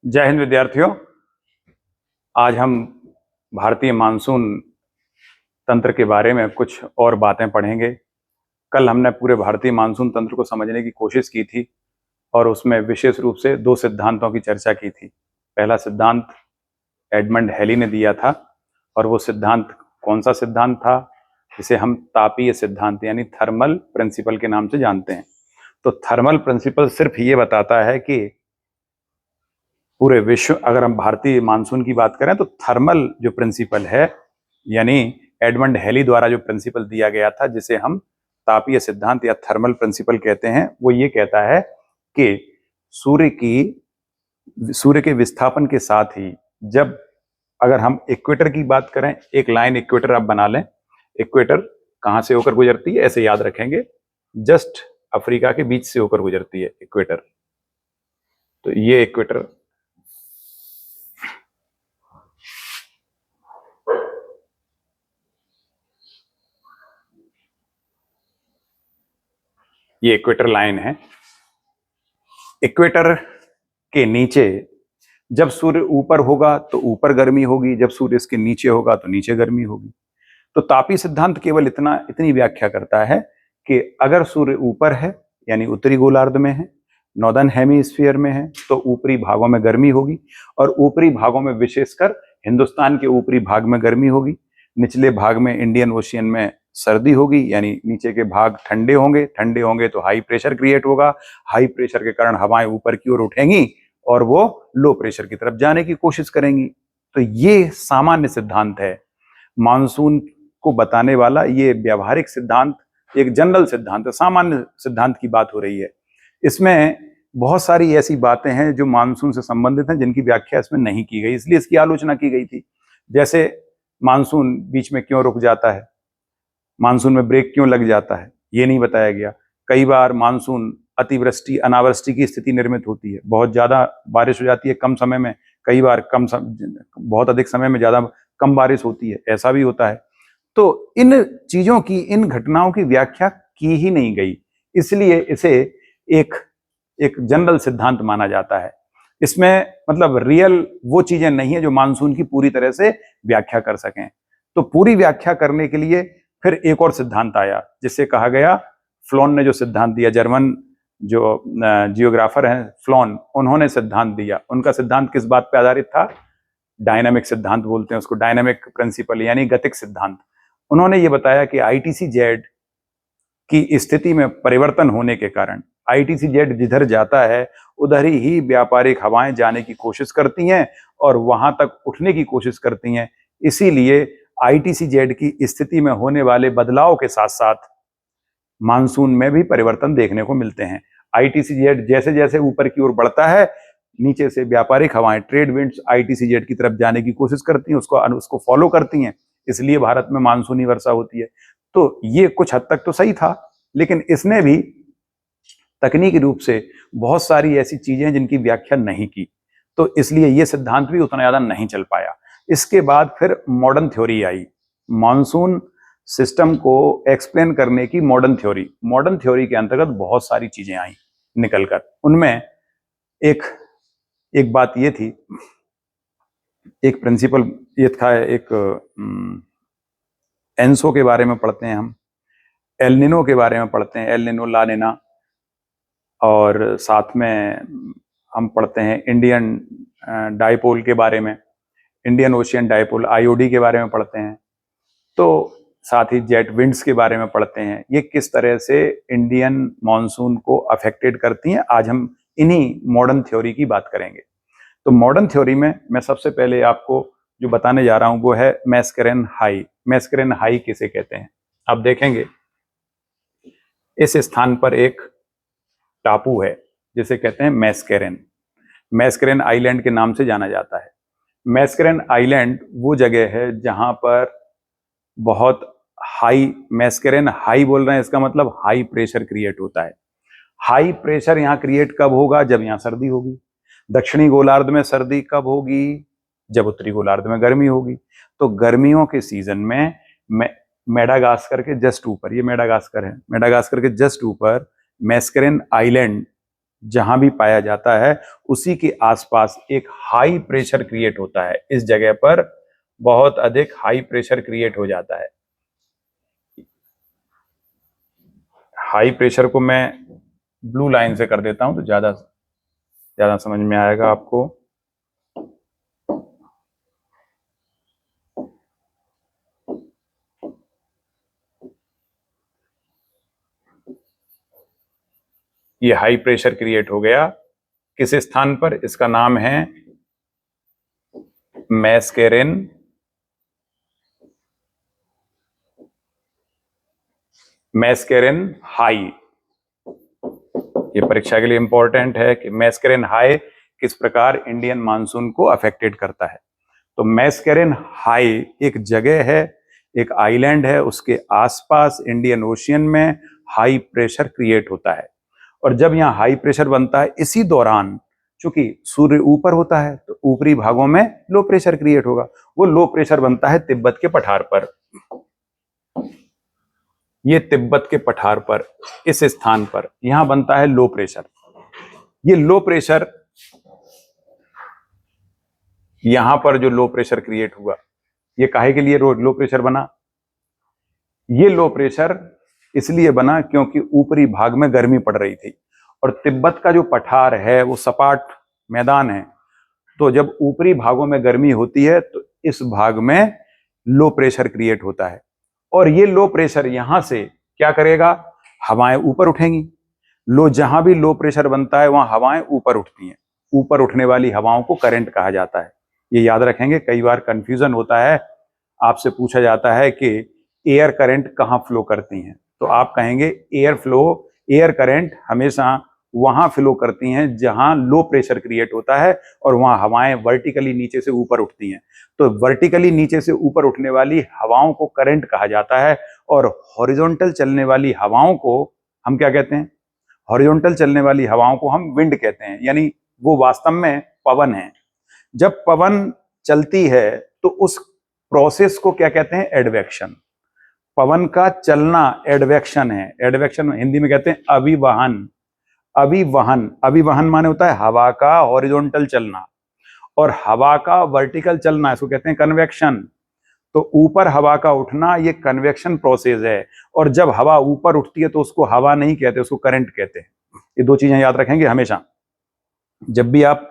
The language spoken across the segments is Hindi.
जय हिंद विद्यार्थियों। आज हम भारतीय मानसून तंत्र के बारे में कुछ और बातें पढ़ेंगे। कल हमने पूरे भारतीय मानसून तंत्र को समझने की कोशिश की थी और उसमें विशेष रूप से दो सिद्धांतों की चर्चा की थी। पहला सिद्धांत एडमंड हैली ने दिया था और वो सिद्धांत कौन सा सिद्धांत था, जिसे हम तापीय सिद्धांत यानी थर्मल प्रिंसिपल के नाम से जानते हैं। तो थर्मल प्रिंसिपल सिर्फ ये बताता है कि पूरे विश्व, अगर हम भारतीय मानसून की बात करें तो थर्मल जो प्रिंसिपल है यानी एडमंड हैली द्वारा जो प्रिंसिपल दिया गया था, जिसे हम तापीय सिद्धांत या थर्मल प्रिंसिपल कहते हैं, वो ये कहता है कि सूर्य के विस्थापन के साथ ही, जब अगर हम इक्वेटर की बात करें, एक लाइन इक्वेटर आप बना लें। इक्वेटर कहां से होकर गुजरती है, ऐसे याद रखेंगे, जस्ट अफ्रीका के बीच से होकर गुजरती है इक्वेटर। तो ये इक्वेटर ये इक्वेटर लाइन है। इक्वेटर के नीचे जब सूर्य ऊपर होगा तो ऊपर गर्मी होगी, जब सूर्य इसके नीचे होगा तो नीचे गर्मी होगी। तो तापीय सिद्धांत केवल इतनी व्याख्या करता है कि अगर सूर्य ऊपर है यानी उत्तरी गोलार्ध में है, नॉर्दर्न हेमीस्फीयर में है, तो ऊपरी भागों में गर्मी होगी और ऊपरी भागों में विशेषकर हिंदुस्तान के ऊपरी भाग में गर्मी होगी, निचले भाग में इंडियन ओशियन में सर्दी होगी, यानी नीचे के भाग ठंडे होंगे तो हाई प्रेशर क्रिएट होगा। हाई प्रेशर के कारण हवाएं ऊपर की ओर उठेंगी और वो लो प्रेशर की तरफ जाने की कोशिश करेंगी। तो ये सामान्य सिद्धांत है मानसून को बताने वाला। ये व्यावहारिक सिद्धांत एक जनरल सिद्धांत है, सामान्य सिद्धांत की बात हो रही है। इसमें बहुत सारी ऐसी बातें हैं जो मानसून से संबंधित हैं, जिनकी व्याख्या इसमें नहीं की गई, इसलिए इसकी आलोचना की गई थी। जैसे मानसून बीच में क्यों रुक जाता है, मानसून में ब्रेक क्यों लग जाता है, ये नहीं बताया गया। कई बार मानसून अतिवृष्टि अनावृष्टि की स्थिति निर्मित होती है, बहुत ज्यादा बारिश हो जाती है कम समय में, कई बार बहुत अधिक समय में ज्यादा कम बारिश होती है, ऐसा भी होता है। तो इन चीजों की, इन घटनाओं की व्याख्या की ही नहीं गई, इसलिए इसे एक एक जनरल सिद्धांत माना जाता है। इसमें मतलब रियल वो चीजें नहीं है जो मानसून की पूरी तरह से व्याख्या कर सकें। तो पूरी व्याख्या करने के लिए फिर एक और सिद्धांत आया, जिसे कहा गया, फ्लोन ने जो सिद्धांत दिया, जर्मन जो जियोग्राफर हैं फ्लोन, उन्होंने सिद्धांत दिया। उनका सिद्धांत किस बात पर आधारित था? डायनामिक सिद्धांत बोलते हैं उसको, डायनामिक प्रिंसिपल यानी गतिक सिद्धांत। उन्होंने ये बताया कि आईटीसी जेड की स्थिति में परिवर्तन होने के कारण आईटीसी जेड जिधर जाता है उधर ही व्यापारिक हवाएं जाने की कोशिश करती हैं और वहां तक उठने की कोशिश करती हैं। इसीलिए आईटीसी जेड की स्थिति में होने वाले बदलाव के साथ साथ मानसून में भी परिवर्तन देखने को मिलते हैं। आईटीसी जेड जैसे जैसे ऊपर की ओर बढ़ता है, नीचे से व्यापारिक हवाएं, ट्रेड विंड्स आईटीसी जेड की तरफ जाने की कोशिश करती हैं, उसको फॉलो करती हैं, इसलिए भारत में मानसूनी वर्षा होती है। तो ये कुछ हद तक तो सही था, लेकिन इसने भी तकनीकी रूप से बहुत सारी ऐसी चीजें हैं जिनकी व्याख्या नहीं की, तो इसलिए ये सिद्धांत भी उतना ज्यादा नहीं चल पाया। इसके बाद फिर मॉडर्न थ्योरी आई, मानसून सिस्टम को एक्सप्लेन करने की मॉडर्न थ्योरी के अंतर्गत बहुत सारी चीजें आई निकलकर। उनमें एक बात ये थी, एक प्रिंसिपल ये था, एक एनसो के बारे में पढ़ते हैं हम, एल निनो के बारे में पढ़ते हैं, एल निनो ला निना, और साथ में हम पढ़ते हैं इंडियन डाइपोल के बारे में, इंडियन ओशियन डाइपोल आईओडी के बारे में पढ़ते हैं। तो साथ ही जेट विंड्स के बारे में पढ़ते हैं, ये किस तरह से इंडियन मॉनसून को अफेक्टेड करती हैं। आज हम इन्हीं मॉडर्न थ्योरी की बात करेंगे। तो मॉडर्न थ्योरी में मैं सबसे पहले आपको जो बताने जा रहा हूं वो है मैस्करेन हाई। मैस्करेन हाई किसे कहते हैं, आप देखेंगे इस स्थान पर एक टापू है जिसे कहते हैं मैस्करेन। मैस्करेन आइलैंड के नाम से जाना जाता है। मैस्करेन आइलैंड वो जगह है जहां पर बहुत हाई, मैस्करेन हाई बोल रहे हैं, इसका मतलब हाई प्रेशर क्रिएट होता है। हाई प्रेशर यहां क्रिएट कब होगा? जब यहां सर्दी होगी। दक्षिणी गोलार्ध में सर्दी कब होगी? जब उत्तरी गोलार्ध में गर्मी होगी। तो गर्मियों के सीजन में मेडागास्कर के जस्ट ऊपर, ये मेडागास्कर है, मेडागास्कर के जस्ट ऊपर मैस्करेन आइलैंड जहां भी पाया जाता है उसी के आसपास एक हाई प्रेशर क्रिएट होता है। इस जगह पर बहुत अधिक हाई प्रेशर क्रिएट हो जाता है। हाई प्रेशर को मैं ब्लू लाइन से कर देता हूं तो ज्यादा ज्यादा समझ में आएगा आपको। ये हाई प्रेशर क्रिएट हो गया किस स्थान पर? इसका नाम है मैस्केरेन हाई। ये परीक्षा के लिए इंपॉर्टेंट है कि मैस्केरेन हाई किस प्रकार इंडियन मानसून को अफेक्टेड करता है। तो मैस्केरेन हाई एक जगह है, एक आइलैंड है, उसके आसपास इंडियन ओशियन में हाई प्रेशर क्रिएट होता है। और जब यहाँ हाई प्रेशर बनता है इसी दौरान चूंकि सूर्य ऊपर होता है तो ऊपरी भागों में लो प्रेशर क्रिएट होगा। वो लो प्रेशर बनता है तिब्बत के पठार पर। ये तिब्बत के पठार पर इस स्थान पर यहां बनता है लो प्रेशर। ये लो प्रेशर यहां पर जो लो प्रेशर क्रिएट हुआ ये काहे के लिए लो प्रेशर बना? ये लो प्रेशर इसलिए बना क्योंकि ऊपरी भाग में गर्मी पड़ रही थी और तिब्बत का जो पठार है वो सपाट मैदान है। तो जब ऊपरी भागों में गर्मी होती है तो इस भाग में लो प्रेशर क्रिएट होता है और ये लो प्रेशर यहां से क्या करेगा? हवाएं ऊपर उठेंगी। जहां भी लो प्रेशर बनता है वहां हवाएं ऊपर उठती हैं। ऊपर उठने वाली हवाओं को करंट कहा जाता है। ये याद रखेंगे, कई बार कंफ्यूजन होता है, आपसे पूछा जाता है कि एयर करंट कहाँ फ्लो करती हैं, तो आप कहेंगे एयर करंट हमेशा वहां फ्लो करती हैं जहां लो प्रेशर क्रिएट होता है और वहां हवाएं वर्टिकली नीचे से ऊपर उठती हैं। तो वर्टिकली नीचे से ऊपर उठने वाली हवाओं को करंट कहा जाता है और हॉरिजॉन्टल चलने वाली हवाओं को हम क्या कहते हैं? हॉरिजॉन्टल चलने वाली हवाओं को हम विंड कहते हैं, यानी वो वास्तव में पवन है। जब पवन चलती है तो उस प्रोसेस को क्या कहते हैं? एडवेक्शन। पवन का चलना एडवेक्शन है। एडवेक्शन हिंदी में कहते हैं अभिवहन। अभिवहन माने होता है हवा का हॉरिजॉन्टल चलना और हवा का वर्टिकल चलना, इसको कहते हैं कन्वेक्शन। तो ऊपर हवा का उठना ये कन्वेक्शन प्रोसेस है और जब हवा ऊपर उठती है तो उसको हवा नहीं कहते, उसको करंट कहते हैं। ये दो चीजें याद रखेंगे हमेशा। जब भी आप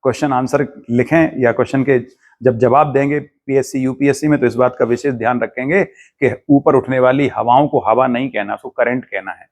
क्वेश्चन आंसर लिखें या क्वेश्चन के जब जवाब देंगे पीएससी यूपीएससी में तो इस बात का विशेष ध्यान रखेंगे कि ऊपर उठने वाली हवाओं को हवा नहीं कहना, उसको करंट कहना है।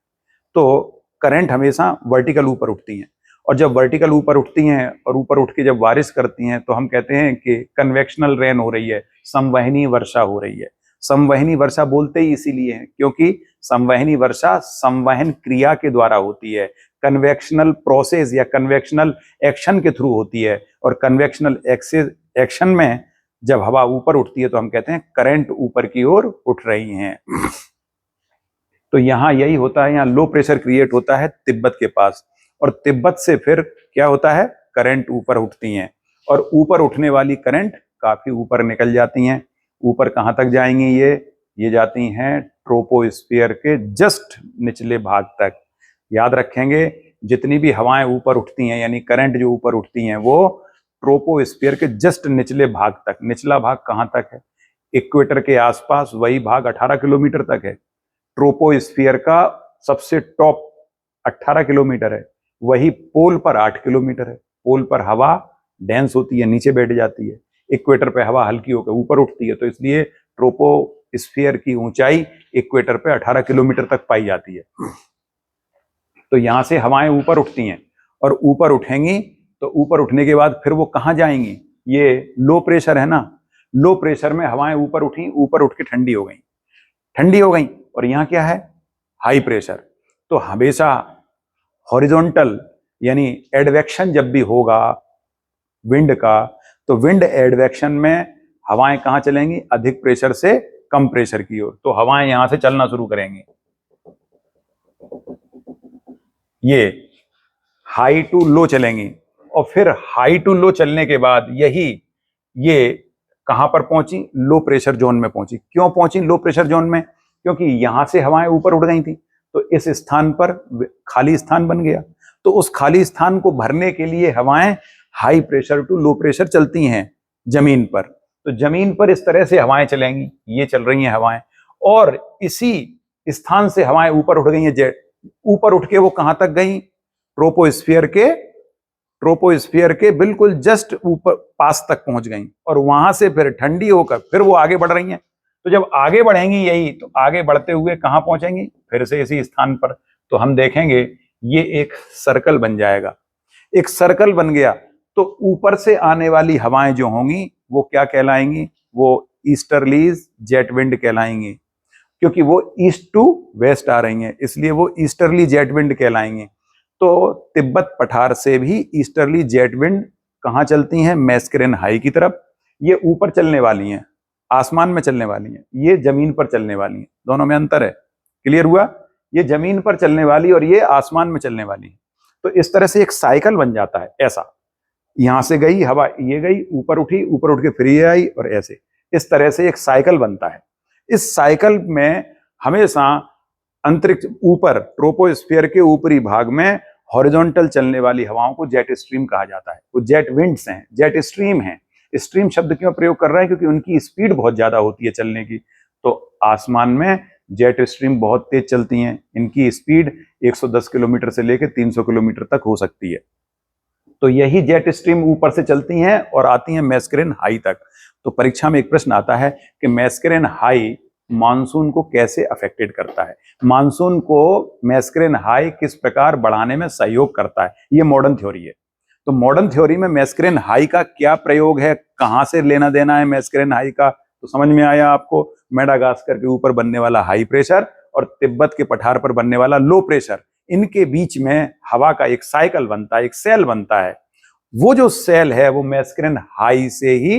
तो करंट हमेशा वर्टिकल ऊपर उठती हैं और जब वर्टिकल ऊपर उठती हैं और ऊपर उठ के जब बारिश करती हैं तो हम कहते हैं कि कन्वेक्शनल रेन हो रही है, संवहनी वर्षा हो रही है। संवहनी वर्षा बोलते ही इसीलिए है क्योंकि संवहनी वर्षा संवहन क्रिया के द्वारा होती है, कन्वेक्शनल प्रोसेस या कन्वेक्शनल एक्शन के थ्रू होती है। और कन्वेक्शनल एक्शन में जब हवा ऊपर उठती है तो हम कहते हैं करंट ऊपर की ओर उठ रही हैं। तो यहां यही होता है, यहां लो प्रेशर क्रिएट होता है तिब्बत के पास और तिब्बत से फिर क्या होता है? करंट ऊपर उठती हैं और ऊपर उठने वाली करंट काफी ऊपर निकल जाती हैं। ऊपर कहां तक जाएंगी? ये जाती हैं ट्रोपोस्फियर के जस्ट निचले भाग तक। याद रखेंगे, जितनी भी हवाएं ऊपर उठती हैं यानी करंट जो ऊपर उठती हैं वो ट्रोपोस्फियर के जस्ट निचले भाग तक। निचला भाग कहां तक है? इक्वेटर के आसपास वही भाग 18 किलोमीटर तक है। ट्रोपोस्फियर का सबसे टॉप 18 किलोमीटर है, वही पोल पर 8 किलोमीटर है। पोल पर हवा डेंस होती है, नीचे बैठ जाती है। इक्वेटर पे हवा हल्की होकर ऊपर उठती है, तो इसलिए ट्रोपोस्फियर की ऊंचाई इक्वेटर पे 18 किलोमीटर तक पाई जाती है। तो यहां से हवाएं ऊपर उठती हैं और ऊपर उठेंगी तो ऊपर उठने के बाद फिर वो कहां जाएंगी? ये लो प्रेशर है ना, लो प्रेशर में हवाएं ऊपर उठी, ऊपर उठ के ठंडी हो गई और यहाँ क्या है? High pressure. तो हमेशा हॉरिजॉन्टल यानी एडवेक्शन जब भी होगा विंड का तो विंड एडवेक्शन में हवाएं कहां चलेंगी? अधिक प्रेशर से कम प्रेशर की ओर। तो हवाएं यहां से चलना शुरू करेंगी। ये हाई टू लो चलेंगी और फिर हाई टू लो चलने के बाद ये कहां पर पहुंची? लो प्रेशर जोन में पहुंची। क्यों पहुंची लो प्रेशर जोन में? क्योंकि यहां से हवाएं ऊपर उठ गई थी तो इस स्थान पर खाली स्थान बन गया। तो उस खाली स्थान को भरने के लिए हवाएं high pressure to low pressure चलती हैं जमीन पर। तो जमीन पर इस तरह से हवाएं चलेंगी, ये चल रही हैं हवाएं, और इसी स्थान से हवाएं ऊपर उठ गई हैं। जेट ऊपर उठ के वो कहां तक गई? ट्रोपोस्फियर के बिल्कुल जस्ट ऊपर पास तक पहुंच गई, और वहां से फिर ठंडी होकर फिर वो आगे बढ़ रही हैं। तो जब आगे बढ़ेंगी यही, तो आगे बढ़ते हुए कहां पहुंचेंगी? फिर से इसी स्थान पर। तो हम देखेंगे ये एक सर्कल बन जाएगा। एक सर्कल बन गया तो ऊपर से आने वाली हवाएं जो होंगी वो क्या कहलाएंगी? वो ईस्टर्लीज जेट विंड कहलाएंगी, क्योंकि वो ईस्ट टू वेस्ट आ रही हैं, इसलिए वो ईस्टर्ली जेट विंड कहलाएंगे। तो तिब्बत पठार से भी ईस्टर्ली जेट विंड कहां चलती हैं? मैस्करेन हाई की तरफ। ये ऊपर चलने वाली हैं, आसमान में चलने वाली हैं, ये जमीन पर चलने वाली हैं। दोनों में अंतर है, क्लियर हुआ? ये जमीन पर चलने वाली और ये आसमान में चलने वाली है। तो इस तरह से एक साइकिल बन जाता है ऐसा। यहां से गई हवा, ये गई ऊपर उठी, ऊपर उठ के फिर ये आई, और ऐसे इस तरह से एक साइकिल बनता है। इस साइकिल में हमेशा अंतरिक्ष ऊपर ट्रोपोस्फियर के ऊपरी भाग में हॉरिजॉन्टल चलने वाली हवाओं को जेट स्ट्रीम कहा जाता है। वो जेट विंड्स हैं, जेट स्ट्रीम हैं। स्ट्रीम शब्द क्यों प्रयोग कर रहे हैं? क्योंकि उनकी स्पीड बहुत ज्यादा होती है चलने की। तो आसमान में जेट स्ट्रीम बहुत तेज चलती हैं, इनकी स्पीड 110 किलोमीटर से लेकर 300 किलोमीटर तक हो सकती है। तो यही जेट स्ट्रीम ऊपर से चलती हैं और आती हैं मैस्करेन हाई तक। तो परीक्षा में एक प्रश्न आता है कि मैस्करेन हाई मानसून को कैसे अफेक्टेड करता है, मानसून को मैस्करेन हाई किस प्रकार बढ़ाने में सहयोग करता है। ये मॉडर्न थ्योरी है। तो मॉडर्न थ्योरी में मैस्करेन हाई का क्या प्रयोग है, कहां से लेना देना है मैस्करेन हाई का, तो समझ में आया आपको। मेडागास्कर के ऊपर बनने वाला हाई प्रेशर और तिब्बत के पठार पर बनने वाला लो प्रेशर, इनके बीच में हवा का एक साइकिल बनता है, एक सेल बनता है। वो जो सेल है वो मैस्करेन हाई से ही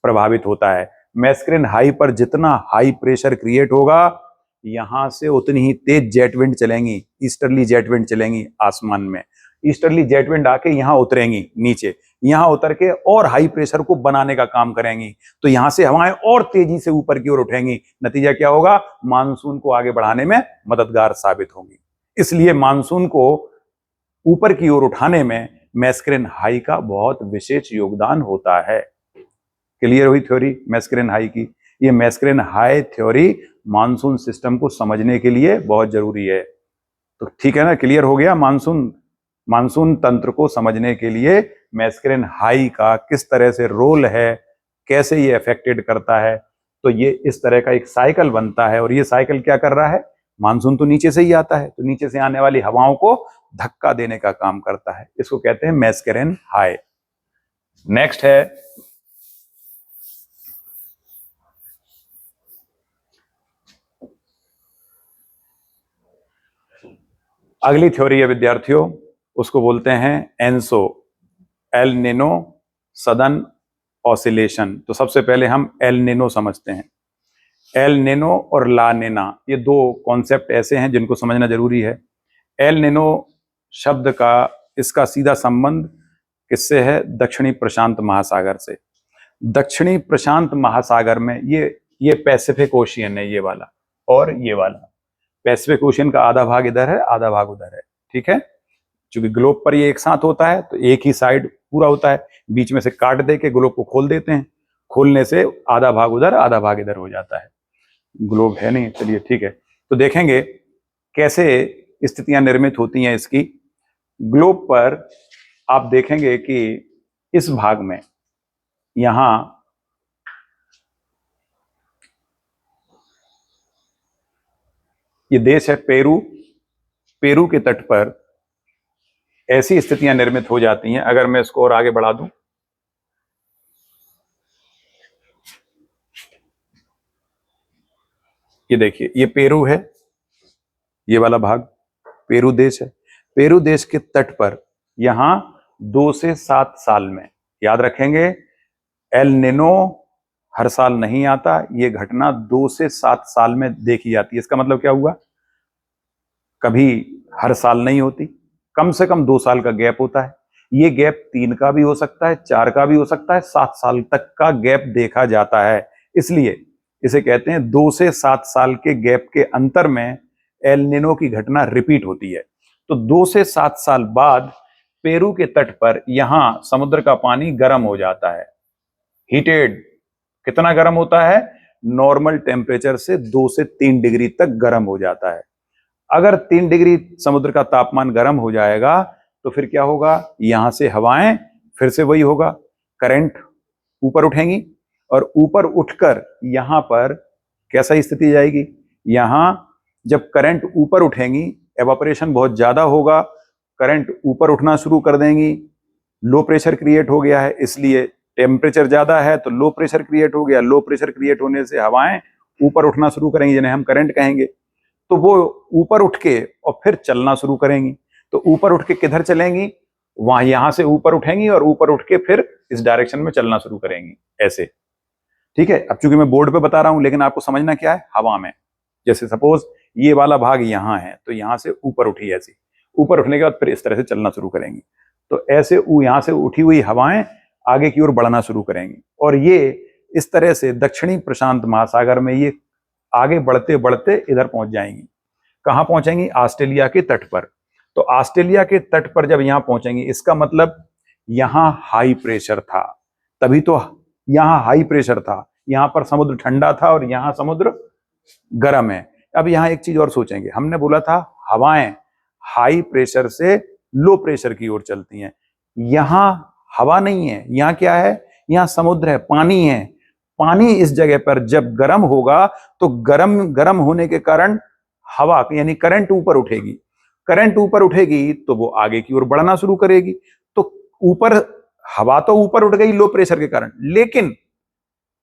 प्रभावित होता है। मैस्करेन हाई पर जितना हाई प्रेशर क्रिएट होगा, यहां से उतनी ही तेज जेट विंड चलेंगी, ईस्टर्ली जेट विंड चलेंगी आसमान में। ईस्टर्ली जेट विंड आके यहां उतरेंगी नीचे, यहां उतर के और हाई प्रेशर को बनाने का काम करेंगी। तो यहां से हवाएं और तेजी से ऊपर की ओर उठेंगी। नतीजा क्या होगा? मानसून को आगे बढ़ाने में मददगार साबित होंगी। इसलिए मानसून को ऊपर की ओर उठाने में मैस्करेन हाई का बहुत विशेष योगदान होता है। क्लियर हुई थ्योरी मैस्करेन हाई की? ये मैस्करेन हाई थ्योरी मानसून सिस्टम को समझने के लिए बहुत जरूरी है। तो ठीक है ना, क्लियर हो गया? मानसून तंत्र को समझने के लिए मैस्करेन हाई का किस तरह से रोल है, कैसे ये अफेक्टेड करता है। तो ये इस तरह का एक साइकिल बनता है, और ये साइकिल क्या कर रहा है? मानसून तो नीचे से ही आता है, तो नीचे से आने वाली हवाओं को धक्का देने का काम करता है। इसको कहते हैं मैस्करेन हाई। नेक्स्ट है अगली थ्योरी है विद्यार्थियों, उसको बोलते हैं एनसो, एल निनो सदन ऑसिलेशन। तो सबसे पहले हम एल निनो समझते हैं। एल निनो और ला निना, ये दो कॉन्सेप्ट ऐसे हैं जिनको समझना जरूरी है। एल निनो शब्द का, इसका सीधा संबंध किससे है? दक्षिणी प्रशांत महासागर से। दक्षिणी प्रशांत महासागर में ये पैसिफिक ओशियन है, ये वाला और ये वाला। पैसिफिक ओशियन का आधा भाग इधर है, आधा भाग उधर है, ठीक है। क्योंकि ग्लोब पर ये एक साथ होता है तो एक ही साइड पूरा होता है, बीच में से काट दे के ग्लोब को खोल देते हैं, खोलने से आधा भाग उधर आधा भाग इधर हो जाता है। ग्लोब है नहीं, चलिए ठीक है। तो देखेंगे कैसे स्थितियां निर्मित होती हैं इसकी। ग्लोब पर आप देखेंगे कि इस भाग में यहां ये देश है पेरू। पेरू के तट पर ऐसी स्थितियां निर्मित हो जाती हैं। अगर मैं इसको और आगे बढ़ा दूं, ये देखिए, ये पेरू है, ये वाला भाग पेरू देश है। पेरू देश के तट पर यहां 2 से 7 साल में, याद रखेंगे, एल निनो हर साल नहीं आता, ये घटना 2 से 7 साल में देखी जाती है। इसका मतलब क्या हुआ? कभी हर साल नहीं होती, कम से कम 2 साल का गैप होता है। ये गैप 3 का भी हो सकता है, 4 का भी हो सकता है, 7 साल तक का गैप देखा जाता है। इसलिए इसे कहते हैं 2 से 7 साल के गैप के अंतर में एल निनो की घटना रिपीट होती है। तो 2 से 7 साल बाद पेरू के तट पर यहां समुद्र का पानी गर्म हो जाता है, हीटेड। कितना गर्म होता है? नॉर्मल टेम्परेचर से 2 से 3 डिग्री तक गर्म हो जाता है। अगर 3 डिग्री समुद्र का तापमान गर्म हो जाएगा तो फिर क्या होगा? यहां से हवाएं फिर से वही होगा, करंट ऊपर उठेंगी और ऊपर उठकर यहां पर कैसा स्थिति जाएगी? यहां जब करंट ऊपर उठेंगी, एवापोरेशन बहुत ज्यादा होगा, करंट ऊपर उठना शुरू कर देंगी, लो प्रेशर क्रिएट हो गया है, इसलिए टेम्परेचर ज्यादा है तो लो प्रेशर क्रिएट हो गया, लो प्रेशर क्रिएट होने से हवाएं ऊपर उठना शुरू करेंगी, जिन्हें हम करंट कहेंगे। तो वो ऊपर उठ के और फिर चलना शुरू करेंगी। तो ऊपर उठ के किधर चलेंगी? वहां यहां से ऊपर उठेंगी और ऊपर उठ के फिर इस डायरेक्शन में चलना शुरू करेंगी, ऐसे। ठीक है, अब चूंकि मैं बोर्ड पे बता रहा हूं, लेकिन आपको समझना क्या है, हवा में। जैसे सपोज ये वाला भाग यहां है तो यहां से ऊपर उठी, ऐसी ऊपर उठने के बाद फिर इस तरह से चलना शुरू करेंगी। तो ऐसे यहां से उठी हुई हवाएं आगे की ओर बढ़ना शुरू करेंगी और ये इस तरह से दक्षिणी प्रशांत महासागर में ये आगे बढ़ते बढ़ते इधर पहुंच जाएंगी। कहां पहुंचेंगी? ऑस्ट्रेलिया के तट पर। तो ऑस्ट्रेलिया के तट पर जब यहां पहुंचेंगी, इसका मतलब यहां हाई प्रेशर था, तभी तो यहां हाई प्रेशर था, यहां पर समुद्र ठंडा था और यहां समुद्र गर्म है। अब यहां एक चीज और सोचेंगे, हमने बोला था हवाएं हाई प्रेशर से लो प्रेशर की ओर चलती हैं। यहां हवा नहीं है, यहां क्या है? यहां समुद्र है, पानी है। पानी इस जगह पर जब गर्म होगा तो गर्म गर्म होने के कारण हवा यानी करंट ऊपर उठेगी। करंट ऊपर उठेगी तो वो आगे की ओर बढ़ना शुरू करेगी। तो ऊपर हवा तो ऊपर उठ गई लो प्रेशर के कारण, लेकिन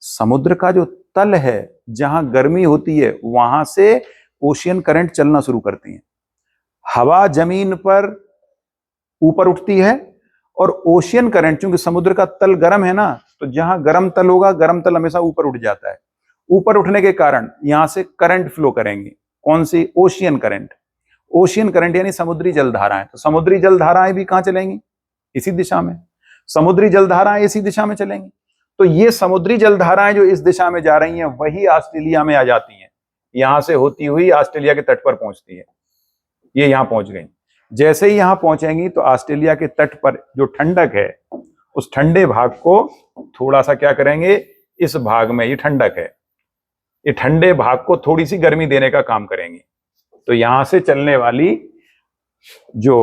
समुद्र का जो तल है जहां गर्मी होती है वहां से ओशियन करंट चलना शुरू करती हैं। हवा जमीन पर ऊपर उठती है और ओशियन करंट, चूंकि समुद्र का तल गर्म है ना, तो जहां गर्म तल होगा, गर्म तल हमेशा ऊपर उठ जाता है। ऊपर उठने के कारण यहां से करंट फ्लो करेंगी। कौन सी? Ocean current. ओशियन करंट यानी समुद्री जलधाराएं। तो समुद्री जलधाराएं भी कहां चलेंगी? इसी दिशा में। समुद्री जलधाराएं इसी दिशा में चलेंगी। तो ये समुद्री जलधाराएं जो इस दिशा में जा रही हैं वही ऑस्ट्रेलिया में आ जाती हैं, यहां से होती हुई ऑस्ट्रेलिया के तट पर पहुंचती है। ये यहां पहुंच गई। जैसे ही यहां पहुंचेंगी तो ऑस्ट्रेलिया के तट पर जो ठंडक है, उस ठंडे भाग को थोड़ा सा क्या करेंगे? इस भाग में ये ठंडक है, ये ठंडे भाग को थोड़ी सी गर्मी देने का काम करेंगे। तो यहां से चलने वाली जो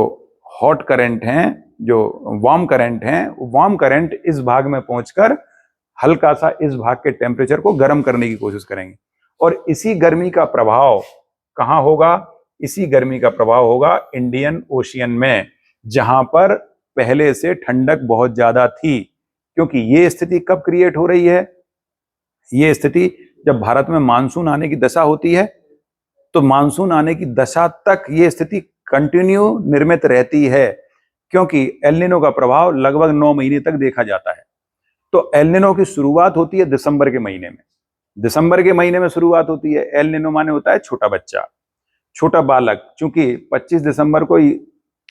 हॉट करंट हैं, जो वार्म करंट हैं, वार्म करंट इस भाग में पहुंचकर हल्का सा इस भाग के टेम्परेचर को गर्म करने की कोशिश करेंगे। और इसी गर्मी का प्रभाव कहां होगा? इसी गर्मी का प्रभाव होगा इंडियन ओशियन में, जहां पर पहले से ठंडक बहुत ज्यादा थी। क्योंकि ये स्थिति कब क्रिएट हो रही है? ये स्थिति जब भारत में मानसून आने की दशा होती है, तो मानसून आने की दशा तक ये स्थिति कंटिन्यू निर्मित रहती है, क्योंकि एल नीनो का प्रभाव लगभग 9 महीने तक देखा जाता है। तो एल नीनो की शुरुआत होती है दिसंबर के महीने में। दिसंबर के महीने में शुरुआत होती है। एल नीनो माने होता है छोटा बच्चा, छोटा बालक। चूंकि 25 दिसंबर को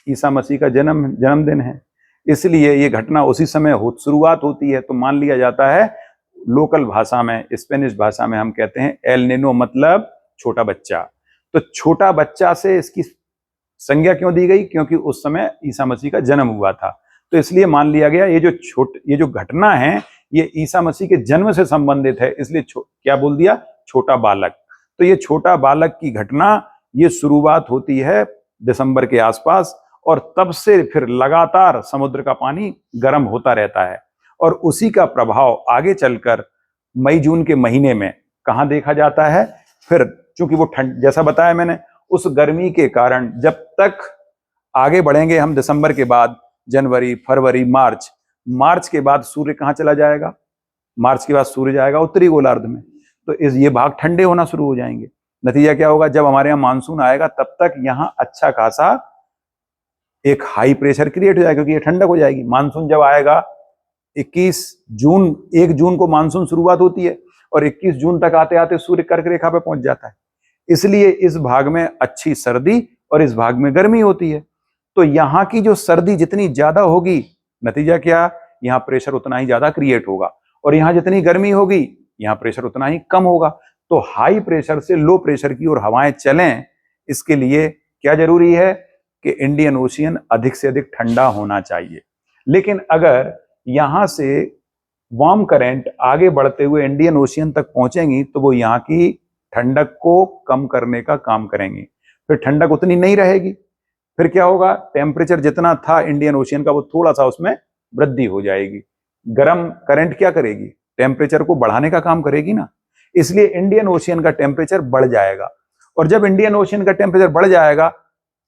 ईसा मसीह का जन्मदिन है, इसलिए ये घटना उसी समय शुरुआत होती है। तो मान लिया जाता है, लोकल भाषा में, स्पेनिश भाषा में हम कहते हैं एल नीनो मतलब छोटा बच्चा। तो छोटा बच्चा से इसकी संज्ञा क्यों दी गई? क्योंकि उस समय ईसा मसीह का जन्म हुआ था। तो इसलिए मान लिया गया ये जो घटना है ये ईसा मसीह के जन्म से संबंधित है, इसलिए क्या बोल दिया? छोटा बालक। तो ये छोटा बालक की घटना, ये शुरुआत होती है दिसंबर के आसपास और तब से फिर लगातार समुद्र का पानी गर्म होता रहता है। और उसी का प्रभाव आगे चलकर मई जून के महीने में कहां देखा जाता है? फिर चूंकि वो ठंड, जैसा बताया मैंने, उस गर्मी के कारण जब तक आगे बढ़ेंगे हम दिसंबर के बाद, जनवरी, फरवरी, मार्च के बाद सूर्य कहां चला जाएगा? मार्च के बाद सूर्य जाएगा उत्तरी गोलार्ध में। तो ये भाग ठंडे होना शुरू हो जाएंगे। नतीजा क्या होगा? जब हमारे यहाँ मानसून आएगा तब तक यहाँ अच्छा खासा एक हाई प्रेशर क्रिएट हो जाएगा, क्योंकि ये ठंडक हो जाएगी। मानसून जब आएगा 1 जून को मानसून शुरुआत होती है और 21 जून तक आते आते सूर्य कर्क रेखा पे पहुंच जाता है। इसलिए इस भाग में अच्छी सर्दी और इस भाग में गर्मी होती है। तो यहाँ की जो सर्दी जितनी ज्यादा होगी, नतीजा क्या? यहाँ प्रेशर उतना ही ज्यादा क्रिएट होगा। और यहाँ जितनी गर्मी होगी, यहाँ प्रेशर उतना ही कम होगा। तो हाई प्रेशर से लो प्रेशर की ओर हवाएं चलें, इसके लिए क्या जरूरी है? कि इंडियन ओशियन अधिक से अधिक ठंडा होना चाहिए। लेकिन अगर यहां से वार्म करंट आगे बढ़ते हुए इंडियन ओशियन तक पहुंचेंगी तो वो यहाँ की ठंडक को कम करने का काम करेंगी, फिर ठंडक उतनी नहीं रहेगी। फिर क्या होगा, टेम्परेचर जितना था इंडियन ओशियन का वो थोड़ा सा उसमें वृद्धि हो जाएगी। गर्म करंट क्या करेगी, टेम्परेचर को बढ़ाने का काम करेगी ना, इसलिए इंडियन ओशियन का टेम्परेचर बढ़ जाएगा। और जब इंडियन ओशियन का टेम्परेचर बढ़ जाएगा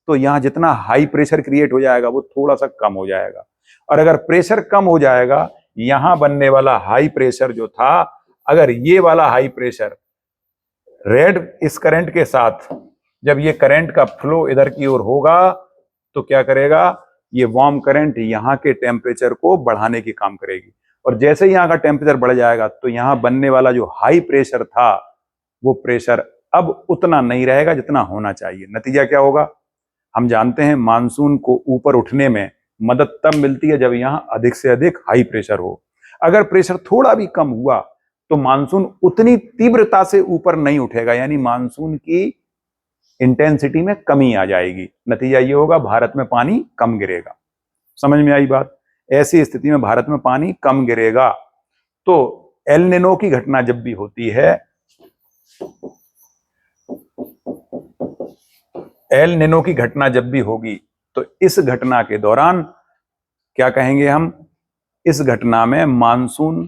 तो यहां जितना हाई प्रेशर क्रिएट हो जाएगा वो थोड़ा सा कम हो जाएगा। और अगर प्रेशर कम हो जाएगा, यहां बनने वाला हाई प्रेशर जो था, अगर ये वाला हाई प्रेशर रेड इस करंट के साथ, जब ये करंट का फ्लो इधर की ओर होगा तो क्या करेगा, ये वार्म करंट यहां के टेम्परेचर को बढ़ाने की काम करेगी। और जैसे ही यहां का टेम्परेचर बढ़ जाएगा तो यहां बनने वाला जो हाई प्रेशर था वो प्रेशर अब उतना नहीं रहेगा जितना होना चाहिए। नतीजा क्या होगा, हम जानते हैं मानसून को ऊपर उठने में मदद तब मिलती है जब यहां अधिक से अधिक हाई प्रेशर हो। अगर प्रेशर थोड़ा भी कम हुआ तो मानसून उतनी तीव्रता से ऊपर नहीं उठेगा, यानी मानसून की इंटेंसिटी में कमी आ जाएगी। नतीजा ये होगा, भारत में पानी कम गिरेगा। समझ में आई बात? ऐसी स्थिति में भारत में पानी कम गिरेगा। तो एल निनो की घटना जब भी होती है, एल निनो की घटना जब भी होगी तो इस घटना के दौरान क्या कहेंगे हम, इस घटना में मानसून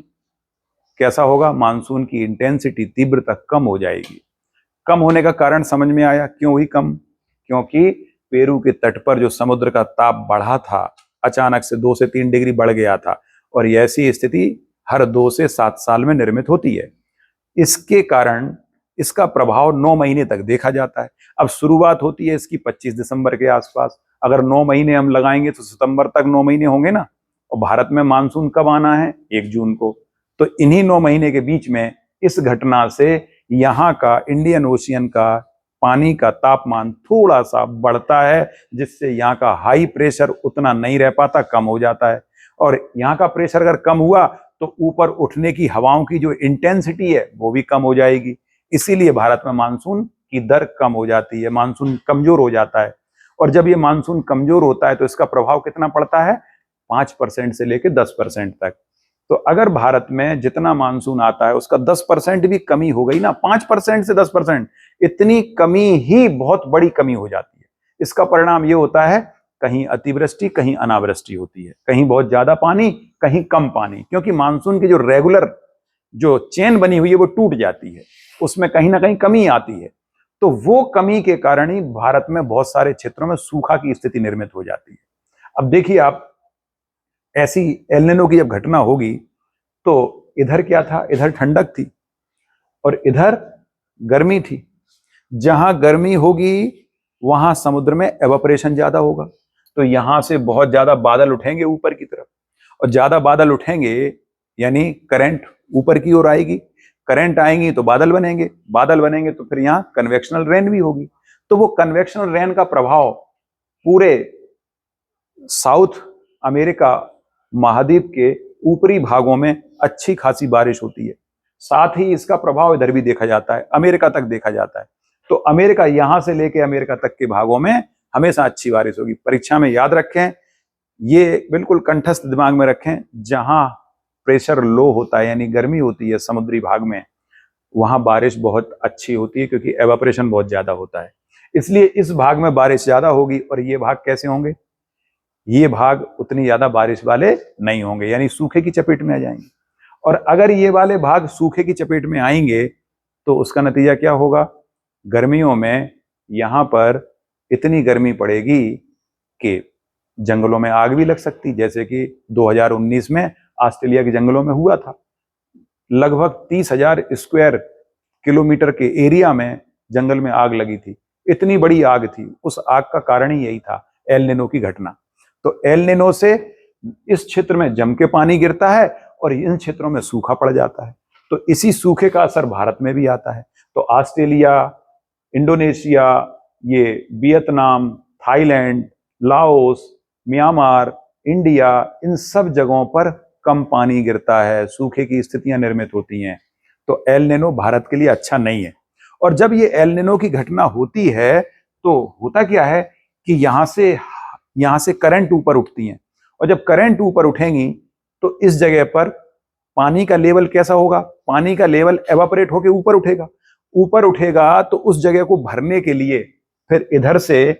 कैसा होगा, मानसून की इंटेंसिटी तीव्रता कम हो जाएगी। कम होने का कारण समझ में आया, क्यों हुई कम? क्योंकि पेरू के तट पर जो समुद्र का ताप बढ़ा था, अचानक से 2 से 3 डिग्री बढ़ गया था, और ऐसी स्थिति हर 2 से 7 साल में निर्मित होती है। इसके कारण इसका प्रभाव 9 महीने तक देखा जाता है। अब शुरुआत होती है इसकी 25 दिसंबर के आसपास। अगर 9 महीने हम लगाएंगे तो सितंबर तक 9 महीने होंगे ना। और भारत में मानसून कब आना है, 1 जून को। तो इन्हीं 9 महीने के बीच में इस घटना से यहाँ का इंडियन ओशियन का पानी का तापमान थोड़ा सा बढ़ता है, जिससे यहाँ का हाई प्रेशर उतना नहीं रह पाता, कम हो जाता है। और यहाँ का प्रेशर अगर कम हुआ तो ऊपर उठने की हवाओं की जो इंटेंसिटी है वो भी कम हो जाएगी। इसीलिए भारत में मानसून की दर कम हो जाती है, मानसून कमजोर हो जाता है। और जब ये मानसून कमजोर होता है तो इसका प्रभाव कितना पड़ता है, 5% से लेकर 10% तक। तो अगर भारत में जितना मानसून आता है उसका 10% भी कमी हो गई ना, 5% से 10%, इतनी कमी ही बहुत बड़ी कमी हो जाती है। इसका परिणाम ये होता है, कहीं अतिवृष्टि कहीं अनावृष्टि होती है, कहीं बहुत ज्यादा पानी कहीं कम पानी, क्योंकि मानसून की जो रेगुलर जो चेन बनी हुई है वो टूट जाती है, उसमें कहीं ना कहीं कमी आती है। तो वो कमी के कारण ही भारत में बहुत सारे क्षेत्रों में सूखा की स्थिति निर्मित हो जाती है। अब देखिए आप, ऐसी एल निनो की जब घटना होगी तो इधर क्या था, इधर ठंडक थी और इधर गर्मी थी। जहां गर्मी होगी वहां समुद्र में एवापोरेशन ज्यादा होगा, तो यहां से बहुत ज्यादा बादल उठेंगे ऊपर की तरफ, और ज्यादा बादल उठेंगे यानी करंट ऊपर की ओर आएगी, करंट आएंगी तो बादल बनेंगे, बादल बनेंगे तो फिर यहाँ कन्वेक्शनल रेन भी होगी। तो वो कन्वेक्शनल रेन का प्रभाव पूरे साउथ अमेरिका महाद्वीप के ऊपरी भागों में अच्छी खासी बारिश होती है। साथ ही इसका प्रभाव इधर भी देखा जाता है, अमेरिका तक देखा जाता है। तो अमेरिका, यहां से लेके अमेरिका तक के भागों में हमेशा अच्छी बारिश होगी। परीक्षा में याद रखें, ये बिल्कुल कंठस्थ दिमाग में रखें, जहां प्रेशर लो होता है यानी गर्मी होती है समुद्री भाग में, वहां बारिश बहुत अच्छी होती है क्योंकि एवापोरेशन बहुत ज्यादा होता है। इसलिए इस भाग में बारिश ज्यादा होगी। और ये भाग कैसे होंगे, ये भाग उतनी ज्यादा बारिश वाले नहीं होंगे, यानी सूखे की चपेट में आ जाएंगे। और अगर ये वाले भाग सूखे की चपेट में आएंगे तो उसका नतीजा क्या होगा, गर्मियों में यहां पर इतनी गर्मी पड़ेगी कि जंगलों में आग भी लग सकती, जैसे कि 2019 में ऑस्ट्रेलिया के जंगलों में हुआ था। लगभग 30,000 स्क्वायर किलोमीटर के एरिया में जंगल में आग लगी थी, इतनी बड़ी आग थी। उस आग का कारण ही यही था, एल निनो की घटना। तो एल निनो से इस क्षेत्र में जम के पानी गिरता है और इन क्षेत्रों में सूखा पड़ जाता है। तो इसी सूखे का असर भारत में भी आता है। तो ऑस्ट्रेलिया, इंडोनेशिया, ये Vietnam, Thailand, Laos, Myanmar, India, इन सब जगहों पर कम पानी गिरता है, सूखे की स्थितियां निर्मित होती हैं। तो एल निनो भारत के लिए अच्छा नहीं है। और जब ये एल निनो की घटना होती है तो होता क्या है कि यहां से करंट ऊपर उठती हैं, और जब करंट ऊपर उठेंगी तो इस जगह पर पानी का लेवल कैसा होगा? पानी का लेवल एवापोरेट होकर ऊपर उठेगा। ऊपर उठेगा तो उस जगह को भरने के लिए फिर इधर से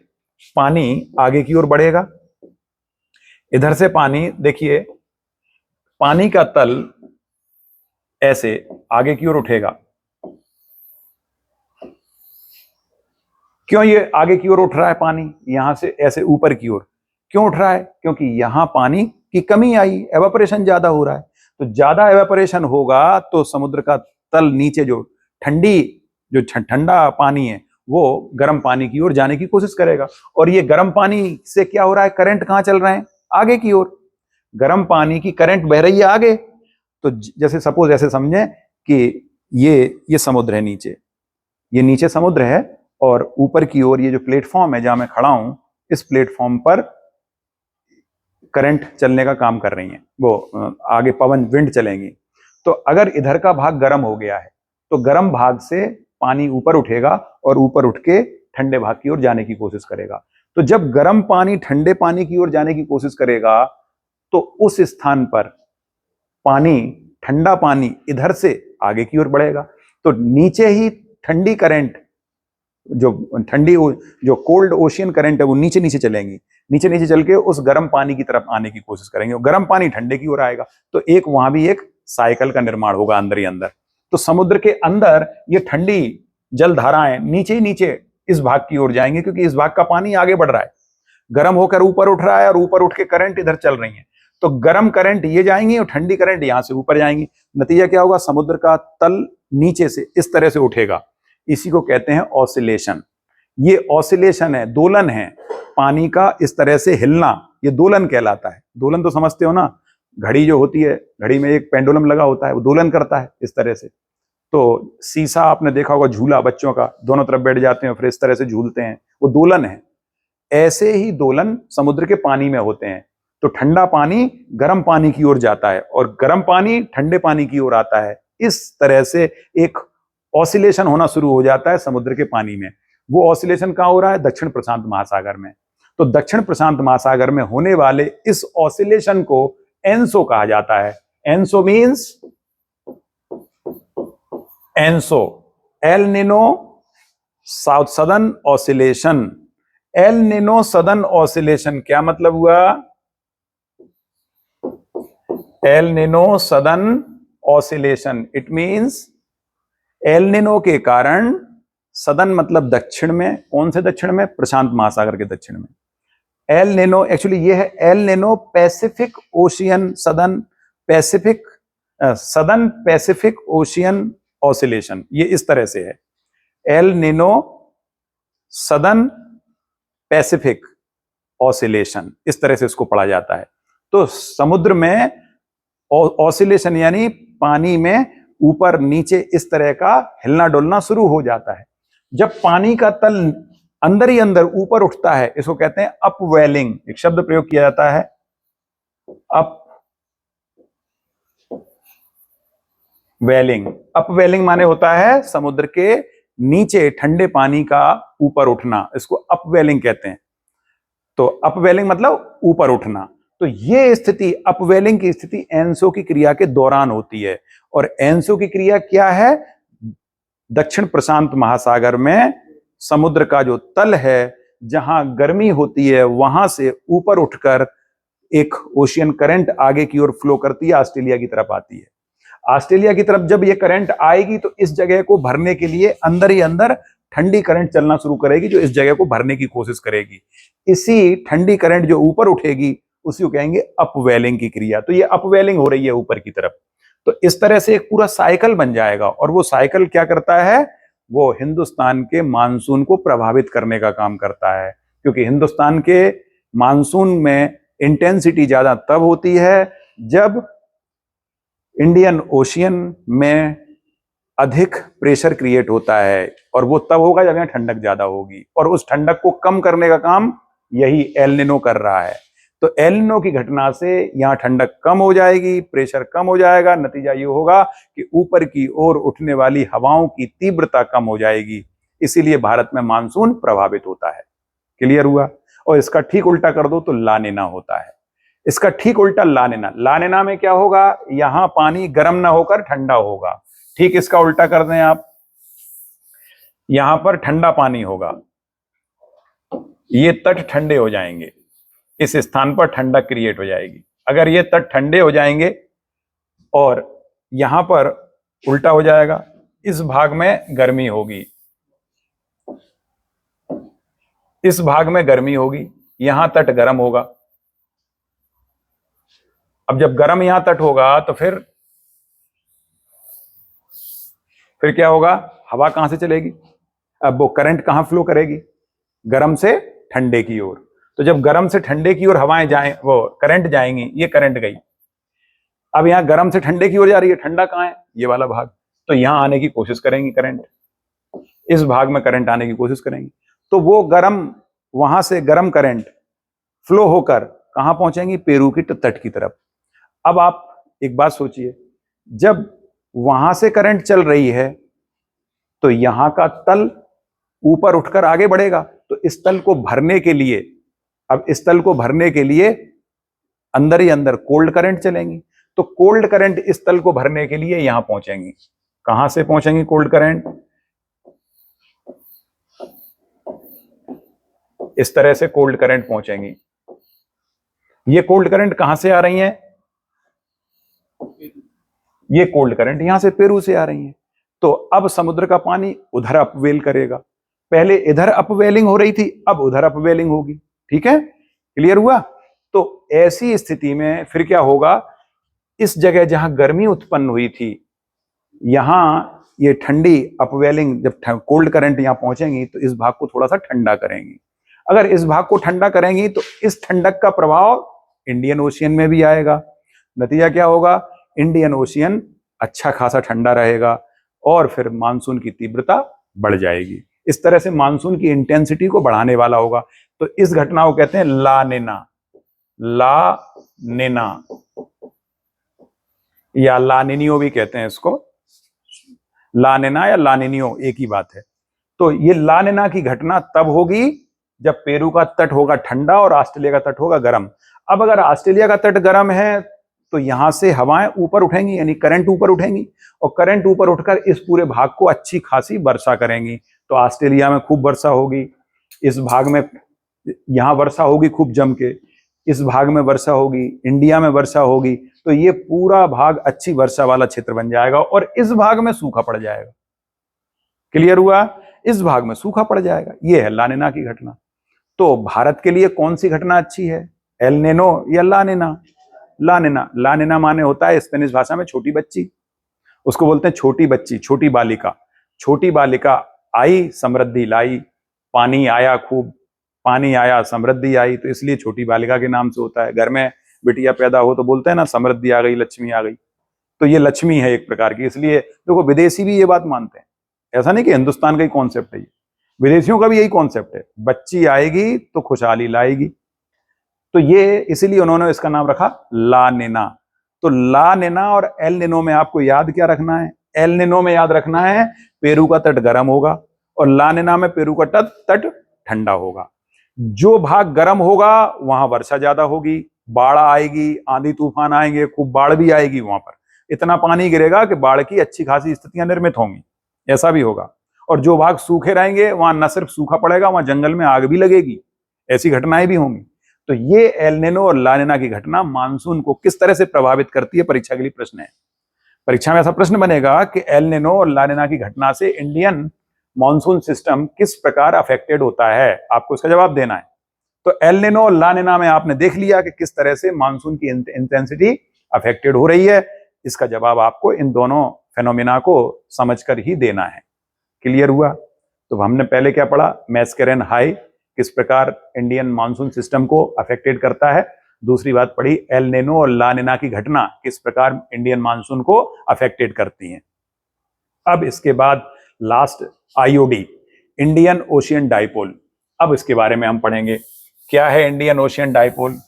पानी आगे की ओर बढ़ेगा। इधर से पानी, देखिए पानी का तल ऐसे आगे की ओर उठेगा। क्यों ये आगे की ओर उठ रहा है पानी? यहां से ऐसे ऊपर की ओर क्यों उठ रहा है? क्योंकि यहां पानी की कमी आई, एवापोरेशन ज्यादा हो रहा है। तो ज्यादा एवापोरेशन होगा तो समुद्र का तल नीचे जो ठंडा पानी है वो गर्म पानी की ओर जाने की कोशिश करेगा। और ये गर्म पानी से क्या हो रहा है? करंट कहां चल रहे हैं? आगे की ओर। गर्म पानी की करंट बह रही है आगे। तो जैसे सपोज ऐसे समझें कि ये समुद्र है नीचे, ये नीचे समुद्र है और ऊपर की ओर ये जो प्लेटफॉर्म है जहां मैं खड़ा हूं, इस प्लेटफॉर्म पर करंट चलने का काम कर रही है, वो आगे पवन विंड चलेंगी। तो अगर इधर का भाग गर्म हो गया है तो गर्म भाग से पानी ऊपर उठेगा और ऊपर उठ के ठंडे भाग की ओर जाने की कोशिश करेगा। तो जब गर्म पानी ठंडे पानी की ओर जाने की कोशिश करेगा तो उस स्थान पर पानी, ठंडा पानी इधर से आगे की ओर बढ़ेगा। तो नीचे ही ठंडी करंट, जो कोल्ड ओशियन करंट है वो नीचे नीचे चलेंगी, नीचे नीचे चल के उस गर्म पानी की तरफ आने की कोशिश करेंगे और गर्म पानी ठंडे की ओर आएगा। तो एक वहां भी एक साइकिल का निर्माण होगा अंदर ही अंदर। तो समुद्र के अंदर ये ठंडी जल धाराएं नीचे ही नीचे इस भाग की ओर जाएंगे क्योंकि इस भाग का पानी आगे बढ़ रहा है, गर्म होकर ऊपर उठ रहा है और ऊपर उठ के करंट इधर चल रही है। तो गर्म करंट ये जाएंगी और ठंडी करंट यहां से ऊपर जाएंगी। नतीजा क्या होगा? समुद्र का तल नीचे से इस तरह से उठेगा। इसी को कहते हैं ऑसिलेशन। ये ऑसिलेशन है, दोलन है, पानी का इस तरह से हिलना, ये दोलन कहलाता है। दोलन तो समझते हो ना, घड़ी जो होती है, घड़ी में एक पेंडुलम लगा होता है, वो दोलन करता है इस तरह से। तो शीशा आपने देखा होगा, झूला बच्चों का, दोनों तरफ बैठ जाते हैं फिर इस तरह से झूलते हैं, वो दोलन है। ऐसे ही दोलन समुद्र के पानी में होते हैं। तो ठंडा पानी गर्म पानी की ओर जाता है और गर्म पानी ठंडे पानी की ओर आता है। इस तरह से एक ऑसिलेशन होना शुरू हो जाता है समुद्र के पानी में। वो ऑसिलेशन कहां हो रहा है? दक्षिण प्रशांत महासागर में। तो दक्षिण प्रशांत महासागर में होने वाले इस ऑसिलेशन को एनसो कहा जाता है। ENSO means ENSO, El Nino south southern oscillation. El Nino southern oscillation क्या मतलब हुआ? El Nino southern oscillation, it means El Nino के कारण, सदर्न मतलब दक्षिण में, कौन से दक्षिण में? प्रशांत महासागर के दक्षिण में। एल निनो एक्चुअली ये है El Nino Pacific ocean southern Pacific, southern Pacific ocean oscillation, ये इस तरह से है। El Nino southern Pacific oscillation, इस तरह से इसको पढ़ा जाता है। तो समुद्र में ऑसिलेशन यानी पानी में ऊपर नीचे इस तरह का हिलना डुलना शुरू हो जाता है। जब पानी का तल अंदर ही अंदर ऊपर उठता है, इसको कहते हैं अपवेलिंग। एक शब्द प्रयोग किया जाता है, अपवेलिंग। अपवेलिंग माने होता है समुद्र के नीचे ठंडे पानी का ऊपर उठना, इसको अपवेलिंग कहते हैं। तो अपवेलिंग मतलब ऊपर उठना। तो ये स्थिति, अपवेलिंग की स्थिति एनसो की क्रिया के दौरान होती है। और एनसो की क्रिया क्या है? दक्षिण प्रशांत महासागर में समुद्र का जो तल है, जहां गर्मी होती है, वहां से ऊपर उठकर एक ओशियन करंट आगे की ओर फ्लो करती है, ऑस्ट्रेलिया की तरफ आती है। ऑस्ट्रेलिया की तरफ जब ये करंट आएगी तो इस जगह को भरने के लिए अंदर ही अंदर ठंडी करंट चलना शुरू करेगी, जो इस जगह को भरने की कोशिश करेगी। इसी ठंडी करंट जो ऊपर उठेगी उसी को कहेंगे अपवेलिंग की क्रिया। तो ये अपवेलिंग हो रही है ऊपर की तरफ। तो इस तरह से एक पूरा साइकिल बन जाएगा। और वो साइकिल क्या करता है? वो हिंदुस्तान के मानसून को प्रभावित करने का काम करता है, क्योंकि हिंदुस्तान के मानसून में इंटेंसिटी ज्यादा तब होती है जब इंडियन ओशियन में अधिक प्रेशर क्रिएट होता है, और वो तब होगा जब यहाँ ठंडक ज्यादा होगी। और उस ठंडक को कम करने का काम यही एल निनो कर रहा है। तो एल निनो की घटना से यहाँ ठंडक कम हो जाएगी, प्रेशर कम हो जाएगा। नतीजा ये होगा कि ऊपर की ओर उठने वाली हवाओं की तीव्रता कम हो जाएगी। इसीलिए भारत में मानसून प्रभावित होता है। क्लियर हुआ? और इसका ठीक उल्टा कर दो तो लानिना होता है। इसका ठीक उल्टा लानिना। लानिना में क्या होगा, यहां पानी गर्म ना होकर ठंडा होगा। ठीक इसका उल्टा कर दें आप, यहां पर ठंडा पानी होगा, ये तट ठंडे हो जाएंगे, इस स्थान पर ठंडक क्रिएट हो जाएगी। अगर ये तट ठंडे हो जाएंगे और यहां पर उल्टा हो जाएगा, इस भाग में गर्मी होगी, इस भाग में गर्मी होगी, यहां तट गर्म होगा। अब जब गर्म यहां तट होगा तो फिर क्या होगा, हवा कहां से चलेगी, अब वो करंट कहां फ्लो करेगी, गर्म से ठंडे की ओर। तो जब गर्म से ठंडे की ओर हवाएं जाएं, वो करंट जाएंगी, ये करंट गई, अब यहां गर्म से ठंडे की ओर जा रही है, ठंडा कहां है, ये वाला भाग, तो यहां आने की कोशिश करेंगी करंट, इस भाग में करंट आने की कोशिश करेंगी। तो वो गर्म, वहां से गर्म करंट फ्लो होकर कहां पहुंचेंगी, पेरू की तट की तरफ। अब आप एक बात सोचिए, जब वहां से करंट चल रही है तो यहां का तल ऊपर उठकर आगे बढ़ेगा, तो इस तल को भरने के लिए, अब इस तल को भरने के लिए अंदर ही अंदर कोल्ड करंट चलेंगी, तो कोल्ड करंट इस तल को भरने के लिए यहां पहुंचेंगी। कहां से पहुंचेंगी कोल्ड करंट, इस तरह से कोल्ड करंट पहुंचेंगी। ये कोल्ड करंट कहां से आ रही हैं, ये कोल्ड करंट यहां से पेरू से आ रही है। तो अब समुद्र का पानी उधर अपवेल करेगा, पहले इधर अपवेलिंग हो रही थी, अब उधर अपवेलिंग होगी। ठीक है, क्लियर हुआ। तो ऐसी स्थिति में फिर क्या होगा, इस जगह जहां गर्मी उत्पन्न हुई थी, यहां ये ठंडी अपवेलिंग, जब कोल्ड करंट यहां पहुंचेंगी तो इस भाग को थोड़ा सा ठंडा करेंगी। अगर इस भाग को ठंडा करेंगी तो इस ठंडक का प्रभाव इंडियन ओशियन में भी आएगा। नतीजा क्या होगा, इंडियन ओशियन अच्छा खासा ठंडा रहेगा और फिर मानसून की तीव्रता बढ़ जाएगी। इस तरह से मानसून की इंटेंसिटी को बढ़ाने वाला होगा। तो इस घटना को कहते हैं ला निना, ला निना या लानिनियो भी कहते हैं इसको, लानिना या लानिनियो एक ही बात है। तो ये लानिना की घटना तब होगी जब पेरू का तट होगा ठंडा और ऑस्ट्रेलिया का तट होगा गर्म। अब अगर ऑस्ट्रेलिया का तट गर्म है तो यहां से हवाएं ऊपर उठेंगी, यानी करंट ऊपर उठेंगी, और करंट ऊपर उठकर इस पूरे भाग को अच्छी खासी वर्षा करेंगी। तो ऑस्ट्रेलिया में खूब वर्षा होगी, इस भाग में यहां वर्षा होगी खूब जम के, इस भाग में वर्षा होगी, इंडिया में वर्षा होगी, तो ये पूरा भाग अच्छी वर्षा वाला क्षेत्र बन जाएगा और इस भाग में सूखा पड़ जाएगा। क्लियर हुआ, इस भाग में सूखा पड़ जाएगा। ये है लानिना की घटना। तो भारत के लिए कौन सी घटना अच्छी है, एल निनो या लानिना। लानिना, लानिना माने होता है स्पेनिश भाषा में छोटी बच्ची, उसको बोलते हैं छोटी बच्ची, छोटी बालिका। छोटी बालिका आई समृद्धि लाई, पानी आया खूब, पानी आया समृद्धि आई, तो इसलिए छोटी बालिका के नाम से होता है। घर में बिटिया पैदा हो तो बोलते हैं ना समृद्धि आ गई, लक्ष्मी आ गई, तो ये लक्ष्मी है एक प्रकार की। इसलिए देखो विदेशी भी ये बात मानते हैं, ऐसा नहीं कि हिंदुस्तान का ही कॉन्सेप्ट है ये, विदेशियों का भी यही कॉन्सेप्ट है, बच्ची आएगी तो खुशहाली लाएगी। तो ये इसीलिए उन्होंने इसका नाम रखा ला निना। तो ला निना और एल निनो में आपको याद क्या रखना है, एल निनो में याद रखना है पेरू का तट गर्म होगा और ला निना में पेरू का तट ठंडा होगा। जो भाग गर्म होगा वहां वर्षा ज्यादा होगी, बाढ़ आएगी, आंधी तूफान आएंगे, खूब बाढ़ भी आएगी, वहां पर इतना पानी गिरेगा कि बाढ़ की अच्छी खासी स्थितियां निर्मित होंगी, ऐसा भी होगा। और जो भाग सूखे रहेंगे वहां न सिर्फ सूखा पड़ेगा, वहां जंगल में आग भी लगेगी, ऐसी घटनाएं भी होंगी। तो ये एल निनो और ला निना की घटना मानसून को किस तरह से प्रभावित करती है, परीक्षा के लिए प्रश्न है। परीक्षा में ऐसा प्रश्न बनेगा कि एल निनो और ला निना की घटना से इंडियन मॉनसून सिस्टम किस प्रकार अफेक्टेड होता है, आपको इसका जवाब देना है। तो एल निनो और ला निना में आपने देख लिया कि किस तरह से मानसून की इंटेंसिटी अफेक्टेड हो रही है। इसका जवाब आपको इन दोनों फेनोमिना को समझकर ही देना है। क्लियर हुआ। तो हमने पहले क्या पढ़ा, मैस्केरेन हाई किस प्रकार इंडियन मानसून सिस्टम को अफेक्टेड करता है, दूसरी बात पढ़ी एल निनो और ला निना की घटना किस प्रकार इंडियन मानसून को अफेक्टेड करती हैं। अब इसके बाद last IOD, Indian ocean dipole. अब इसके बारे में हम पढ़ेंगे, क्या है इंडियन ओशियन डाइपोल,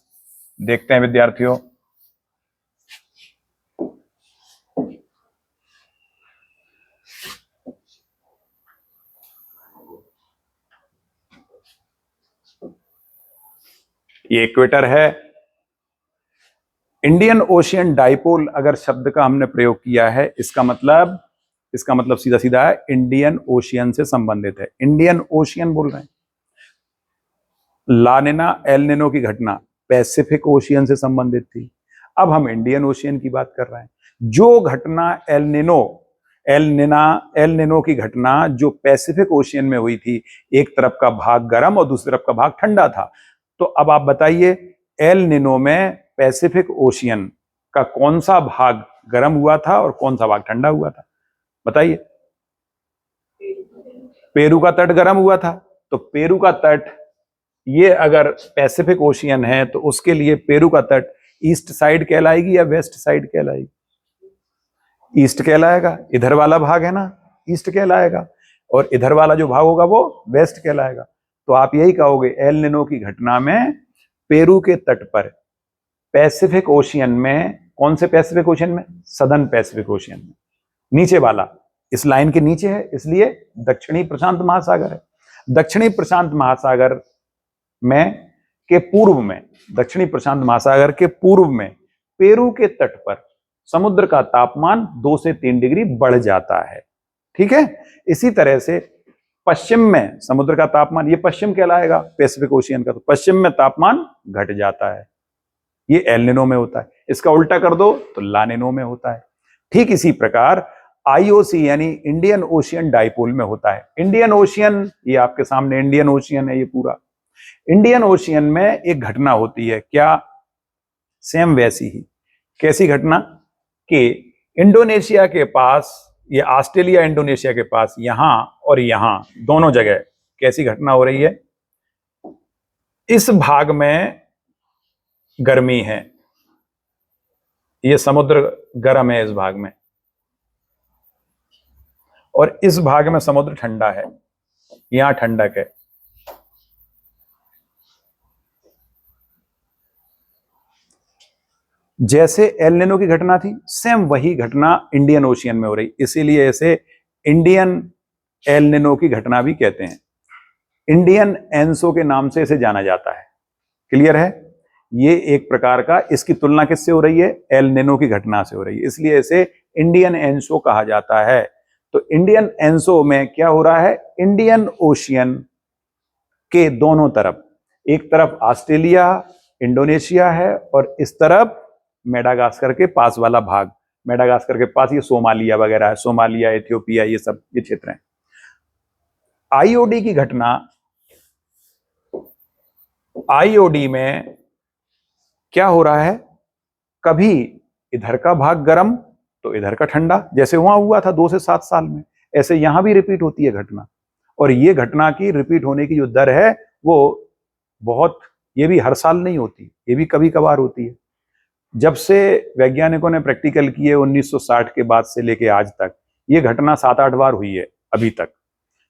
देखते हैं विद्यार्थियों। ये इक्वेटर है। इंडियन ओशियन डाइपोल अगर शब्द का हमने प्रयोग किया है, इसका मतलब सीधा सीधा है इंडियन ओशियन से संबंधित है। इंडियन ओशियन बोल रहे हैं। लानिना एल निनो की घटना पैसिफिक ओशियन से संबंधित थी। अब हम इंडियन ओशियन की बात कर रहे हैं। जो घटना एल निनो की घटना जो पैसिफिक ओशियन में हुई थी, एक तरफ का भाग गर्म और दूसरी तरफ का भाग ठंडा था। तो अब आप बताइए, एल निनो में पैसिफिक ओशियन का कौन सा भाग गर्म हुआ था और कौन सा भाग ठंडा हुआ था? बताइए। पेरू का तट गर्म हुआ था, तो पेरू का तट, ये अगर पैसिफिक ओशियन है तो उसके लिए पेरू का तट ईस्ट साइड कहलाएगी या वेस्ट साइड कहलाएगी? ईस्ट कहलाएगा। इधर वाला भाग है ना, ईस्ट कहलाएगा, और इधर वाला जो भाग होगा वो वेस्ट कहलाएगा। तो आप यही कहोगे, एल निनो की घटना में पेरू के तट पर पैसिफिक ओशियन में, कौन से पैसिफिक ओशियन में? सदर्न पैसिफिक ओशियन में, नीचे वाला, इस लाइन के नीचे है, इसलिए दक्षिणी प्रशांत महासागर है। दक्षिणी प्रशांत महासागर में के पूर्व में, दक्षिणी प्रशांत महासागर के पूर्व में पेरू के तट पर समुद्र का तापमान 2 से 3 डिग्री बढ़ जाता है। ठीक है। इसी तरह से पश्चिम में समुद्र का तापमान, ये पश्चिम कहलाएगा पैसिफिक ओशियन का, तो पश्चिम में तापमान घट जाता है। ये एल निनो में होता है। इसका उल्टा कर दो तो ला निनो में होता है। ठीक इसी प्रकार आईओसी यानी इंडियन ओशियन डाइपोल में होता है। इंडियन ओशियन, ये आपके सामने इंडियन ओशियन है, ये पूरा इंडियन ओशियन में एक घटना होती है। क्या? सेम वैसी ही। कैसी घटना? कि इंडोनेशिया के पास, ये ऑस्ट्रेलिया इंडोनेशिया के पास, यहां और यहां दोनों जगह कैसी घटना हो रही है? इस भाग में गर्मी है, ये समुद्र गर्म है इस भाग में, और इस भाग में समुद्र ठंडा है, यहां ठंडक है। जैसे एल निनो की घटना थी, सेम वही घटना इंडियन ओशियन में हो रही, इसीलिए इसे इंडियन एल निनो की घटना भी कहते हैं। इंडियन एनसो के नाम से इसे जाना जाता है। क्लियर है? ये एक प्रकार का, इसकी तुलना किससे हो रही है? एल निनो की घटना से हो रही है, इसलिए इसे इंडियन एनसो कहा जाता है। तो इंडियन एनसो में क्या हो रहा है? इंडियन ओशियन के दोनों तरफ, एक तरफ ऑस्ट्रेलिया इंडोनेशिया है और इस तरफ मेडागास्कर के पास वाला भाग, मेडागास्कर के पास ये सोमालिया वगैरह है, सोमालिया, इथियोपिया, ये सब ये क्षेत्र हैं। आईओडी की घटना, आईओडी में क्या हो रहा है? कभी इधर का भाग गर्म तो इधर का ठंडा, जैसे वहां हुआ था 2 से 7 साल में, ऐसे यहां भी रिपीट होती है घटना। और ये घटना की रिपीट होने की जो दर है वो बहुत, ये भी हर साल नहीं होती, ये भी कभी कभार होती है। जब से वैज्ञानिकों ने प्रैक्टिकल किए 1960 के बाद से लेके आज तक, ये घटना 7-8 बार हुई है अभी तक।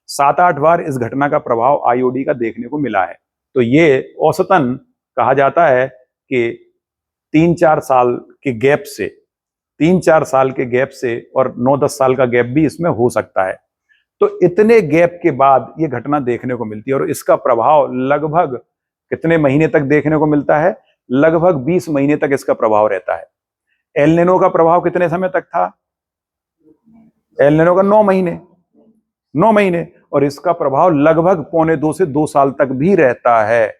7-8 बार इस घटना का प्रभाव आईओडी का देखने को मिला है। तो ये औसतन कहा जाता है कि 3-4 साल के गैप से, 3-4 साल के गैप से, और 9-10 साल का गैप भी इसमें हो सकता है। तो इतने गैप के बाद ये घटना देखने को मिलती है, और इसका प्रभाव लगभग कितने महीने तक देखने को मिलता है? लगभग 20 महीने तक इसका प्रभाव रहता है। एल निनो का प्रभाव कितने समय तक था? एल निनो का 9 महीने, 9 महीने, और इसका प्रभाव लगभग 1.25 से 2 साल तक भी रहता है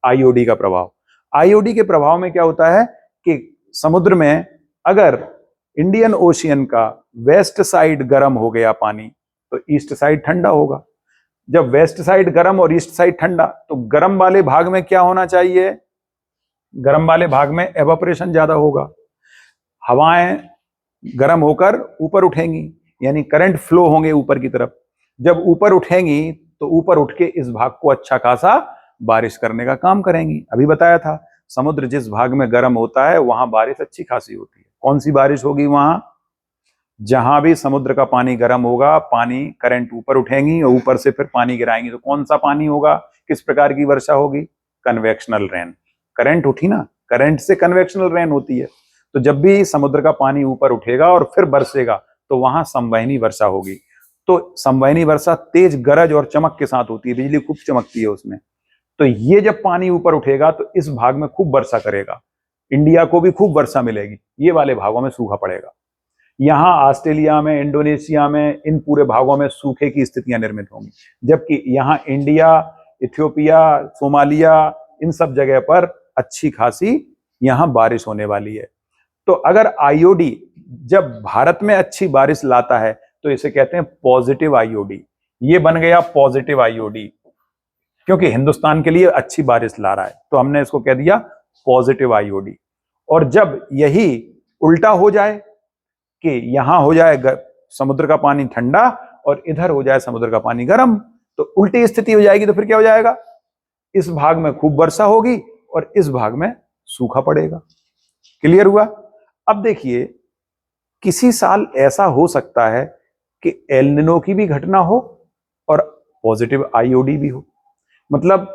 आईओडी का प्रभाव। आईओडी के प्रभाव में क्या होता है कि समुद्र में अगर इंडियन ओशियन का वेस्ट साइड गर्म हो गया पानी, तो ईस्ट साइड ठंडा होगा। जब वेस्ट साइड गर्म और ईस्ट साइड ठंडा, तो गर्म वाले भाग में क्या होना चाहिए? गर्म वाले भाग में एवापोरेशन ज्यादा होगा, हवाएं गर्म होकर ऊपर उठेंगी, यानी करंट फ्लो होंगे ऊपर की तरफ। जब ऊपर उठेंगी तो ऊपर उठ के इस भाग को अच्छा खासा बारिश करने का काम करेंगी। अभी बताया था, समुद्र जिस भाग में गर्म होता है वहां बारिश अच्छी खासी होती है। कौन सी बारिश होगी? वहां जहां भी समुद्र का पानी गर्म होगा, पानी करंट ऊपर उठेंगी और ऊपर से फिर पानी गिराएंगी। तो कौन सा पानी होगा? किस प्रकार की वर्षा होगी? Convectional rain. करंट उठी ना, करंट से कन्वेक्शनल रेन होती है। तो जब भी समुद्र का पानी ऊपर उठेगा और फिर बरसेगा तो वहां संवहनी वर्षा होगी। तो संवहनी वर्षा तेज गरज और चमक के साथ होती है, बिजली खूब चमकती है उसमें। तो तो ये जब पानी ऊपर उठेगा तो इस भाग में खूब वर्षा करेगा, इंडिया को भी खूब वर्षा मिलेगी, ये वाले भागों में सूखा पड़ेगा। यहां ऑस्ट्रेलिया में, इंडोनेशिया में, इन पूरे भागों में सूखे की स्थितियां निर्मित होंगी, जबकि यहां इंडिया, इथियोपिया, सोमालिया, इन सब जगह पर अच्छी खासी यहां बारिश होने वाली है। तो अगर आईओडी जब भारत में अच्छी बारिश लाता है तो इसे कहते हैं पॉजिटिव आईओडी। ये बन गया पॉजिटिव आईओडी, क्योंकि हिंदुस्तान के लिए अच्छी बारिश ला रहा है, तो हमने इसको कह दिया पॉजिटिव आईओडी। और जब यही उल्टा हो जाए कि यहां हो जाए समुद्र का पानी ठंडा और इधर हो जाए समुद्र का पानी गर्म, तो उल्टी स्थिति हो जाएगी। तो फिर क्या हो जाएगा, इस भाग में खूब वर्षा होगी और इस भाग में सूखा पड़ेगा। क्लियर हुआ? अब देखिए, किसी साल ऐसा हो सकता है कि एल निनो की भी घटना हो और पॉजिटिव आईओडी भी हो। मतलब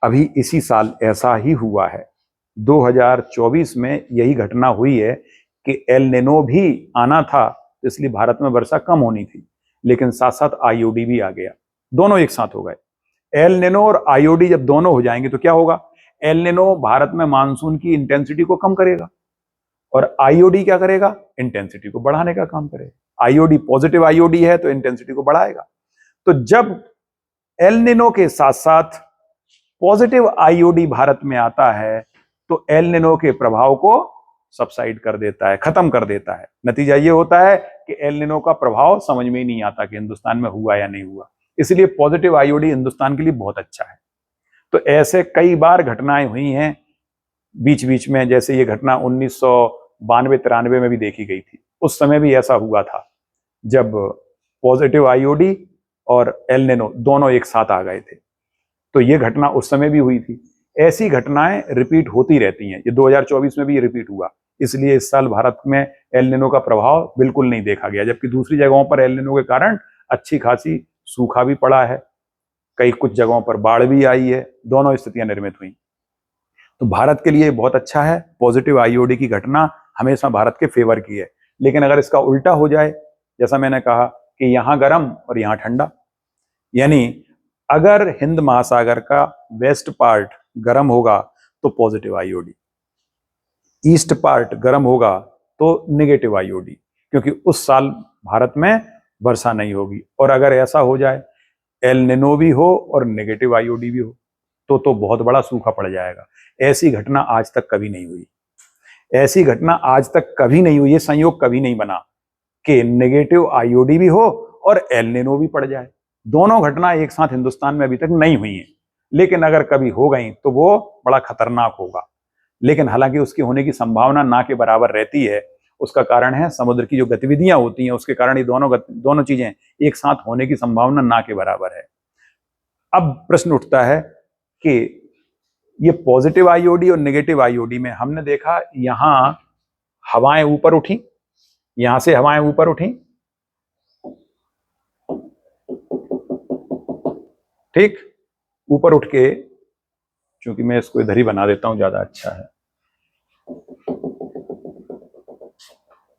अभी इसी साल ऐसा ही हुआ है, 2024 में यही घटना हुई है कि एल निनो भी आना था, इसलिए भारत में वर्षा कम होनी थी, लेकिन साथ साथ आईओडी भी आ गया, दोनों एक साथ हो गए। एल निनो और आईओडी जब दोनों हो जाएंगे तो क्या होगा, एल निनो भारत में मानसून की इंटेंसिटी को कम करेगा और आईओडी क्या करेगा, इंटेंसिटी को बढ़ाने का काम करेगा। आईओडी पॉजिटिव आईओडी है तो इंटेंसिटी को बढ़ाएगा। तो जब एल निनो के साथ साथ पॉजिटिव आईओडी भारत में आता है तो एल निनो के प्रभाव को सबसाइड कर देता है, खत्म कर देता है। नतीजा ये होता है कि एल निनो का प्रभाव समझ में ही नहीं आता कि हिंदुस्तान में हुआ या नहीं हुआ। इसलिए पॉजिटिव आईओडी हिंदुस्तान के लिए बहुत अच्छा है। तो ऐसे कई बार घटनाएं हुई हैं बीच बीच में, जैसे ये घटना 1992-93 में भी देखी गई थी। उस समय भी ऐसा हुआ था जब पॉजिटिव आईओडी और एल निनो दोनों एक साथ आ गए थे। तो ये घटना उस समय भी हुई थी। ऐसी घटनाएं रिपीट होती रहती हैं। ये 2024 में भी रिपीट हुआ, इसलिए इस साल भारत में एल निनो का प्रभाव बिल्कुल नहीं देखा गया, जबकि दूसरी जगहों पर एल निनो के कारण अच्छी खासी सूखा भी पड़ा है, कई कुछ जगहों पर बाढ़ भी आई है, दोनों स्थितियां निर्मित हुई। तो भारत के लिए बहुत अच्छा है, पॉजिटिव आईओडी की घटना हमेशा भारत के फेवर की है। लेकिन अगर इसका उल्टा हो जाए, जैसा मैंने कहा कि यहां गर्म और यहां ठंडा, यानी अगर हिंद महासागर का वेस्ट पार्ट गर्म होगा तो पॉजिटिव आईओडी, ईस्ट पार्ट गर्म होगा तो नेगेटिव आईओडी, क्योंकि उस साल भारत में वर्षा नहीं होगी। और अगर ऐसा हो जाए, एल निनो भी हो और नेगेटिव आईओडी भी हो, तो बहुत बड़ा सूखा पड़ जाएगा। ऐसी घटना आज तक कभी नहीं हुई, ऐसी घटना आज तक कभी नहीं हुई, ये संयोग कभी नहीं बना कि नेगेटिव आईओडी भी हो और एल निनो भी पड़ जाए। दोनों घटना एक साथ हिंदुस्तान में अभी तक नहीं हुई हैं, लेकिन अगर कभी हो गई तो वो बड़ा खतरनाक होगा। लेकिन हालांकि उसकी होने की संभावना ना के बराबर रहती है। उसका कारण है समुद्र की जो गतिविधियां होती हैं, उसके कारण ये दोनों चीजें एक साथ होने की संभावना ना के बराबर है। अब प्रश्न उठता है कि ये पॉजिटिव आईओडी और नेगेटिव आईओडी में हमने देखा, यहां हवाएं ऊपर उठी, यहां से हवाएं ऊपर उठी, ठीक, ऊपर उठ के, क्योंकि मैं इसको इधर ही बना देता हूं, ज्यादा अच्छा है,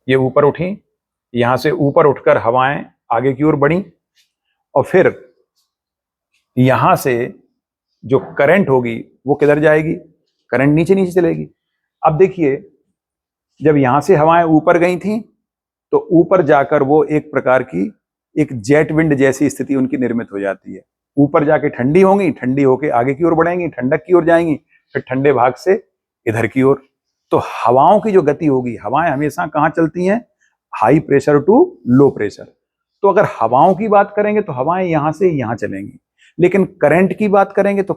ये ऊपर उठी, यहां से ऊपर उठकर हवाएं आगे की ओर बढ़ी और फिर यहां से जो करंट होगी वो किधर जाएगी, करंट नीचे नीचे चलेगी। अब देखिए, जब यहां से हवाएं ऊपर गई थी तो ऊपर जाकर वो एक प्रकार की एक जेट विंड जैसी स्थिति उनकी निर्मित हो जाती है। ऊपर जाके ठंडी होंगी, ठंडी होके आगे की ओर बढ़ेंगी, ठंडक की ओर जाएंगी, फिर ठंडे भाग से इधर की ओर। तो हवाओं की जो गति होगी, हवाएं हमेशा कहां चलती हैं, high pressure to low pressure. तो अगर हवाओं की बात करेंगे तो हवाएं यहां से यहां चलेंगी, लेकिन करंट की बात करेंगे तो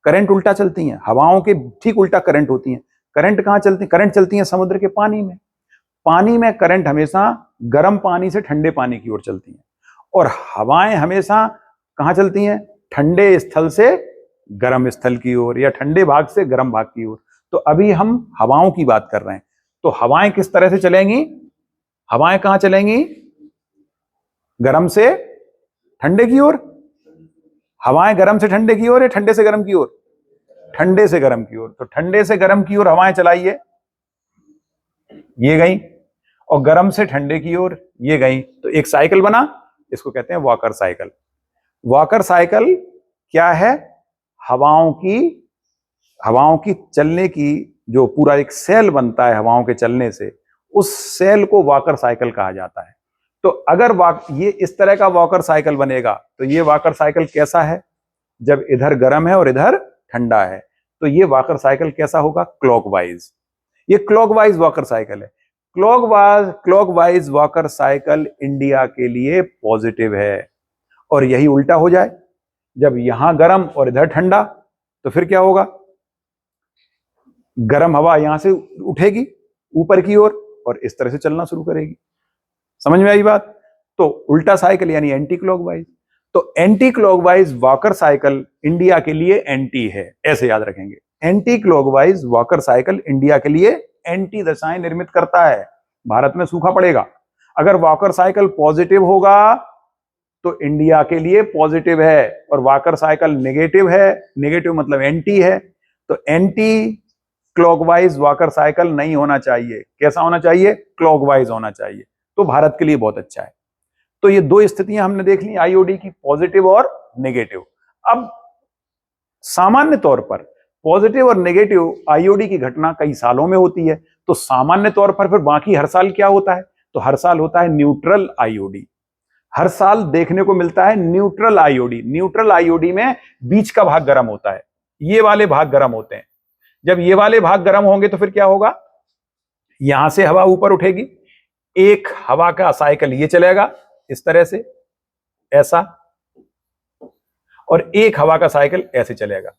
करंट उल्टा चलती हैं, हवाओं के ठीक उल्टा करंट होती हैं। करंट कहां चलती, करंट चलती है समुद्र के पानी में। पानी में करंट हमेशा गर्म पानी से ठंडे पानी की ओर चलती हैं, और हवाएं हमेशा कहां चलती हैं, ठंडे स्थल से गर्म स्थल की ओर या ठंडे भाग से गर्म भाग की ओर। तो अभी हम हवाओं की बात कर रहे हैं। तो हवाएं किस तरह से चलेंगी, हवाएं कहां चलेंगी, गर्म से ठंडे की ओर। हवाएं गर्म से ठंडे की ओर या ठंडे से गर्म की ओर, ठंडे से गर्म की ओर। तो ठंडे से गर्म की ओर हवाएं चलाइए, ये गई, और गर्म से ठंडे की ओर ये गई। तो एक साइकिल बना, इसको कहते हैं वॉकर साइकिल। वॉकर साइकिल क्या है, हवाओं की चलने की जो पूरा एक सेल बनता है हवाओं के चलने से, उस सेल को वॉकर साइकिल कहा जाता है। तो अगर ये इस तरह का वॉकर साइकिल बनेगा तो ये वॉकर साइकिल कैसा है? जब इधर गर्म है और इधर ठंडा है तो ये वॉकर साइकिल कैसा होगा? क्लॉकवाइज। ये क्लॉकवाइज वॉकर साइकिल है। क्लॉकवाइज वॉकर साइकिल इंडिया के लिए पॉजिटिव है। और यही उल्टा हो जाए, जब यहां गर्म और इधर ठंडा, तो फिर क्या होगा? गर्म हवा यहां से उठेगी ऊपर की ओर और इस तरह से चलना शुरू करेगी। समझ में आई बात? तो उल्टा साइकिल यानी एंटी क्लॉकवाइज। तो anti clockwise walker cycle India के लिए एंटी है, ऐसे याद रखेंगे। Anti clockwise walker cycle India के लिए एंटी दशाएं निर्मित करता है। भारत में सूखा पड़ेगा। अगर वॉकर साइकिल पॉजिटिव होगा तो इंडिया के लिए पॉजिटिव है, और वॉकर साइकिल नेगेटिव है, नेगेटिव मतलब एंटी है, तो एंटी क्लॉकवाइज वॉकर साइकिल नहीं होना चाहिए। कैसा होना चाहिए? क्लॉकवाइज होना चाहिए। तो भारत के लिए बहुत अच्छा है। तो ये दो स्थितियां हमने देख ली आईओडी की, पॉजिटिव और नेगेटिव। अब सामान्य तौर पर पॉजिटिव और नेगेटिव आईओडी की घटना कई सालों में होती है, तो सामान्य तौर पर फिर बाकी हर साल क्या होता है? तो हर साल होता है न्यूट्रल आईओडी। हर साल देखने को मिलता है न्यूट्रल आईओडी। न्यूट्रल आईओडी में बीच का भाग गर्म होता है, ये वाले भाग गर्म होते हैं। जब ये वाले भाग गर्म होंगे तो फिर क्या होगा? यहां से हवा ऊपर उठेगी, एक हवा का साइकिल ये चलेगा इस तरह से, ऐसा, और एक हवा का साइकिल ऐसे चलेगा।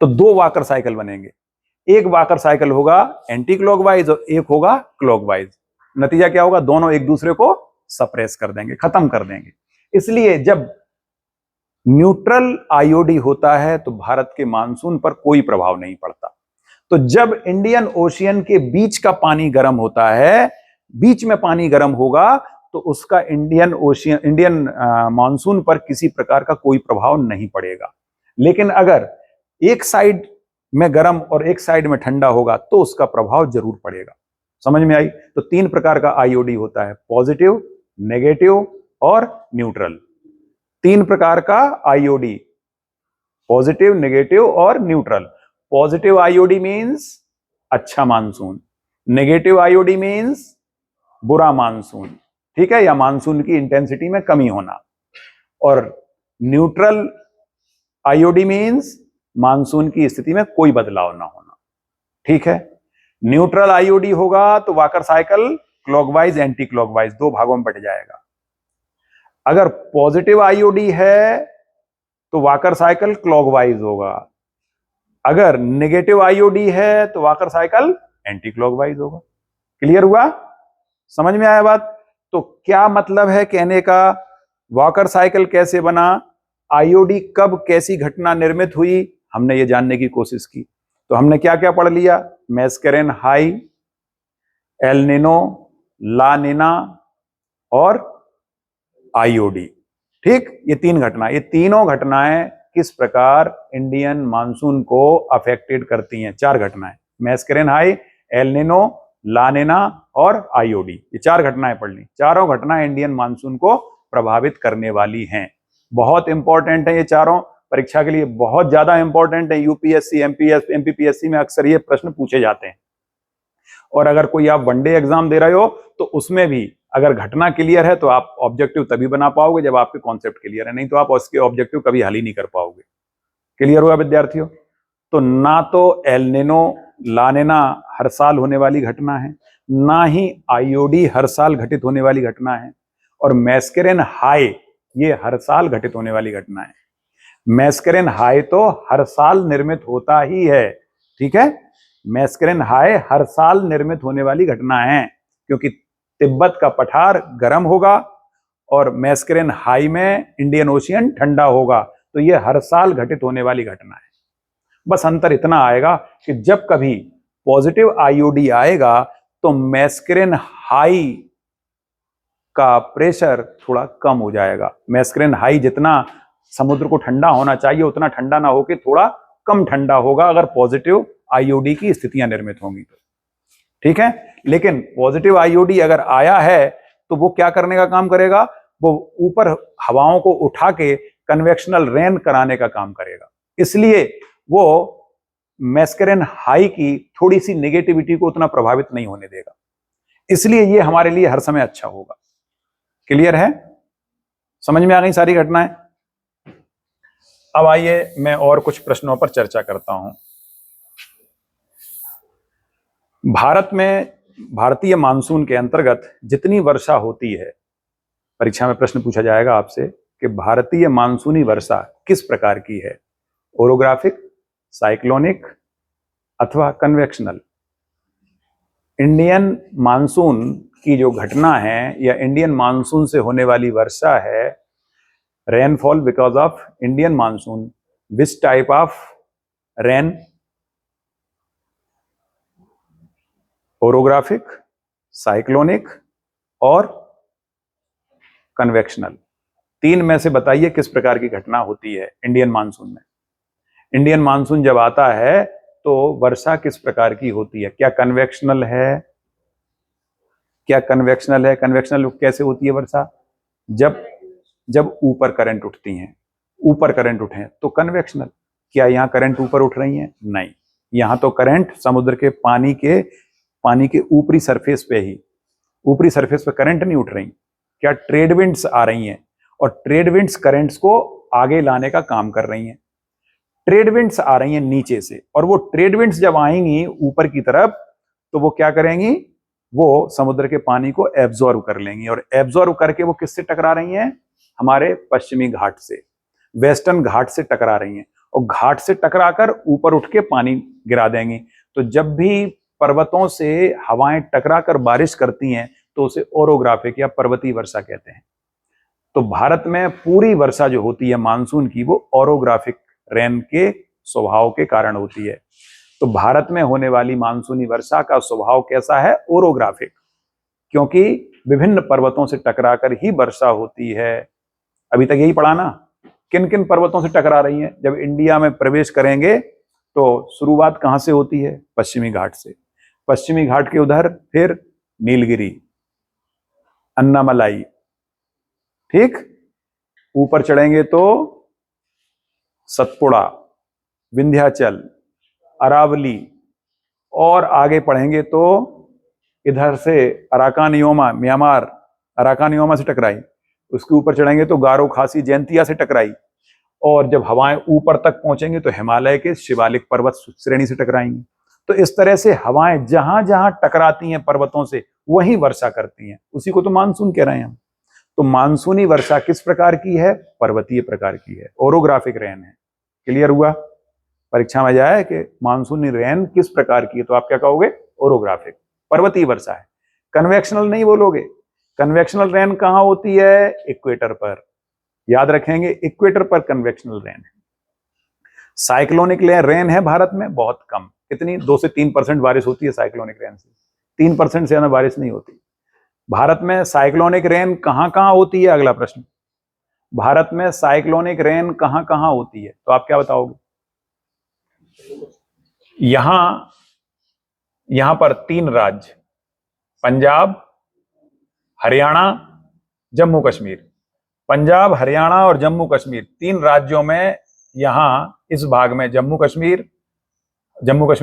तो दो वॉकर साइकिल बनेंगे। एक वॉकर साइकिल होगा एंटी क्लॉकवाइज और एक होगा क्लॉकवाइज। नतीजा क्या होगा? दोनों एक दूसरे को सप्रेस कर देंगे, खत्म कर देंगे। इसलिए जब न्यूट्रल आईओडी होता है तो भारत के मानसून पर कोई प्रभाव नहीं पड़ता। तो जब इंडियन ओशियन के बीच का पानी गर्म होता है, बीच में पानी गर्म होगा, तो उसका इंडियन मानसून पर किसी प्रकार का कोई प्रभाव नहीं पड़ेगा। लेकिन अगर एक साइड में गर्म और एक साइड में ठंडा होगा तो उसका प्रभाव जरूर पड़ेगा। समझ में आई? तो तीन प्रकार का आईओडी होता है, पॉजिटिव, नेगेटिव और न्यूट्रल। तीन प्रकार का आईओडी, पॉजिटिव, नेगेटिव और न्यूट्रल। पॉजिटिव आईओडी मींस अच्छा मानसून, नेगेटिव आईओडी मींस बुरा मानसून, ठीक है, या मानसून की इंटेंसिटी में कमी होना, और न्यूट्रल आईओडी मींस मानसून की स्थिति में कोई बदलाव ना होना। ठीक है? न्यूट्रल आईओडी होगा तो walker cycle clockwise anti clockwise दो भागों में बट जाएगा। अगर पॉजिटिव आईओडी है तो वॉकर साइकिल क्लॉकवाइज होगा। अगर नेगेटिव आईओडी है तो वॉकर साइकिल एंटी क्लॉकवाइज होगा। क्लियर हुआ? समझ में आया बात? तो क्या मतलब है कहने का? वॉकर साइकिल कैसे बना, आईओडी कब कैसी घटना निर्मित हुई, हमने ये जानने की कोशिश की। तो हमने क्या क्या पढ़ लिया? मैस्करेन हाई, एल निनो, ला निना और आईओडी। ठीक, ये तीन घटना, ये तीनों घटनाएं किस प्रकार इंडियन मानसून को अफेक्टेड करती हैं? चार घटनाएं, मैस्करेन हाई, एल निनो, ला निना और आईओडी। ये चार घटनाएं पढ़ ली। चारों घटनाएं इंडियन मानसून को प्रभावित करने वाली हैं। बहुत इंपॉर्टेंट है ये चारों, परीक्षा के लिए बहुत ज्यादा इंपॉर्टेंट है। यूपीएससी, एमपीपीएससी में अक्सर ये प्रश्न पूछे जाते हैं। और अगर कोई आप वनडे एग्जाम दे रहे हो तो उसमें भी अगर घटना क्लियर है तो आप ऑब्जेक्टिव तभी बना पाओगे जब आपके कॉन्सेप्ट क्लियर है, नहीं तो आप उसके ऑब्जेक्टिव कभी हल ही नहीं कर पाओगे। क्लियर हुआ विद्यार्थियों? तो ना तो एल निनो, ला निना हर साल होने वाली घटना है, ना ही आईओडी हर साल घटित होने वाली घटना है, और मैस्करेन हाई ये हर साल घटित होने वाली घटना है। मैस्करेन हाई तो हर साल निर्मित होता ही है। ठीक है? मैस्करेन हाई हर साल निर्मित होने वाली घटना है, क्योंकि तिब्बत का पठार गर्म होगा और मैस्करेन हाई में इंडियन ओशियन ठंडा होगा, तो यह हर साल घटित होने वाली घटना है। बस अंतर इतना आएगा कि जब कभी पॉजिटिव आईओडी आएगा तो मैस्करेन हाई का प्रेशर थोड़ा कम हो जाएगा। मैस्करेन हाई जितना समुद्र को ठंडा होना चाहिए उतना ठंडा ना होकर थोड़ा कम ठंडा होगा अगर पॉजिटिव आईओडी की स्थितियां निर्मित होंगी तो। ठीक है? लेकिन पॉजिटिव आईओडी अगर आया है तो वो क्या करने का काम करेगा? वो ऊपर हवाओं को उठा के कन्वेक्शनल रेन कराने का काम करेगा। इसलिए वो मैस्केरेन हाई की थोड़ी सी नेगेटिविटी को उतना प्रभावित नहीं होने देगा, इसलिए ये हमारे लिए हर समय अच्छा होगा। क्लियर है? समझ में आ गई सारी घटनाएं? अब आइए मैं और कुछ प्रश्नों पर चर्चा करता हूं। भारत में भारतीय मानसून के अंतर्गत जितनी वर्षा होती है, परीक्षा में प्रश्न पूछा जाएगा आपसे कि भारतीय मानसूनी वर्षा किस प्रकार की है, ओरोग्राफिक, साइक्लोनिक अथवा कन्वेक्शनल। इंडियन मानसून की जो घटना है या इंडियन मानसून से होने वाली वर्षा है, rainfall because of Indian monsoon, which type of rain, orographic, cyclonic और कन्वेक्शनल। तीन में से बताइए किस प्रकार की घटना होती है इंडियन मानसून में। इंडियन मानसून जब आता है तो वर्षा किस प्रकार की होती है? क्या कन्वेक्शनल है? क्या कन्वेक्शनल है? कन्वेक्शनल कैसे होती है वर्षा? जब ऊपर करंट उठती हैं, ऊपर करंट उठे तो कन्वेक्शनल। क्या यहां करंट ऊपर उठ रही हैं? नहीं, यहां तो करंट समुद्र के पानी के ऊपरी सरफेस पे ही, ऊपरी सरफेस पे करंट नहीं उठ रही। क्या ट्रेड विंड्स आ रही हैं और ट्रेड विंड्स करंट्स को आगे लाने का काम कर रही हैं। ट्रेड विंड्स आ रही हैं नीचे से, और वो ट्रेड विंड्स जब आएंगी ऊपर की तरफ तो वो क्या करेंगी? वो समुद्र के पानी को एब्जॉर्ब कर लेंगी, और एब्जॉर्ब करके वो किससे टकरा रही हैं? हमारे पश्चिमी घाट से, वेस्टर्न घाट से टकरा रही हैं, और घाट से टकराकर ऊपर उठ के पानी गिरा देंगी। तो जब भी पर्वतों से हवाएं टकराकर बारिश करती हैं तो उसे ओरोग्राफिक या पर्वतीय वर्षा कहते हैं। तो भारत में पूरी वर्षा जो होती है मानसून की, वो ओरोग्राफिक रेन के स्वभाव के कारण होती है। तो भारत में होने वाली मानसूनी वर्षा का स्वभाव कैसा है? ओरोग्राफिक, क्योंकि विभिन्न पर्वतों से टकराकर ही वर्षा होती है। अभी तक यही पढ़ा ना, किन किन पर्वतों से टकरा रही है। जब इंडिया में प्रवेश करेंगे तो शुरुआत कहां से होती है? पश्चिमी घाट से। पश्चिमी घाट के उधर फिर नीलगिरी, अन्नामलाई, ठीक। ऊपर चढ़ेंगे तो सतपुड़ा, विंध्याचल, अरावली, और आगे पढ़ेंगे तो इधर से अराकानियोमा, म्यांमार, अराकानियोमा से टकराई। उसके ऊपर चढ़ेंगे तो गारो, खासी, जैंतिया से टकराई, और जब हवाएं ऊपर तक पहुंचेंगे तो हिमालय के शिवालिक पर्वत श्रेणी से टकराएंगी। तो इस तरह से हवाएं जहां जहां टकराती हैं पर्वतों से वहीं वर्षा करती हैं, उसी को तो मानसून कह रहे हैं हम। तो मानसूनी वर्षा किस प्रकार की है? पर्वतीय प्रकार की है, ओरोग्राफिक रेन है। क्लियर हुआ? परीक्षा में जाए कि मानसूनी रेन किस प्रकार की है तो आप क्या कहोगे? ओरोग्राफिक, पर्वतीय वर्षा है। कन्वेक्शनल नहीं बोलोगे। कन्वेक्शनल रेन कहां होती है? इक्वेटर पर, याद रखेंगे, इक्वेटर पर कन्वेक्शनल रेन है। साइक्लोनिक रेन है भारत में बहुत कम, कितनी? 2 से 3% बारिश होती है साइक्लोनिक रेन से, 3% से ज्यादा बारिश नहीं होती भारत में। साइक्लोनिक रेन कहां कहां होती है? अगला प्रश्न, भारत में साइक्लोनिक रेन कहां कहां होती है तो आप क्या बताओगे? यहां पर 3 राज्य, पंजाब, हरियाणा, जम्मू कश्मीर। पंजाब, हरियाणा और जम्मू कश्मीर, 3 राज्यों में, यहां इस भाग में जम्मू कश्मीर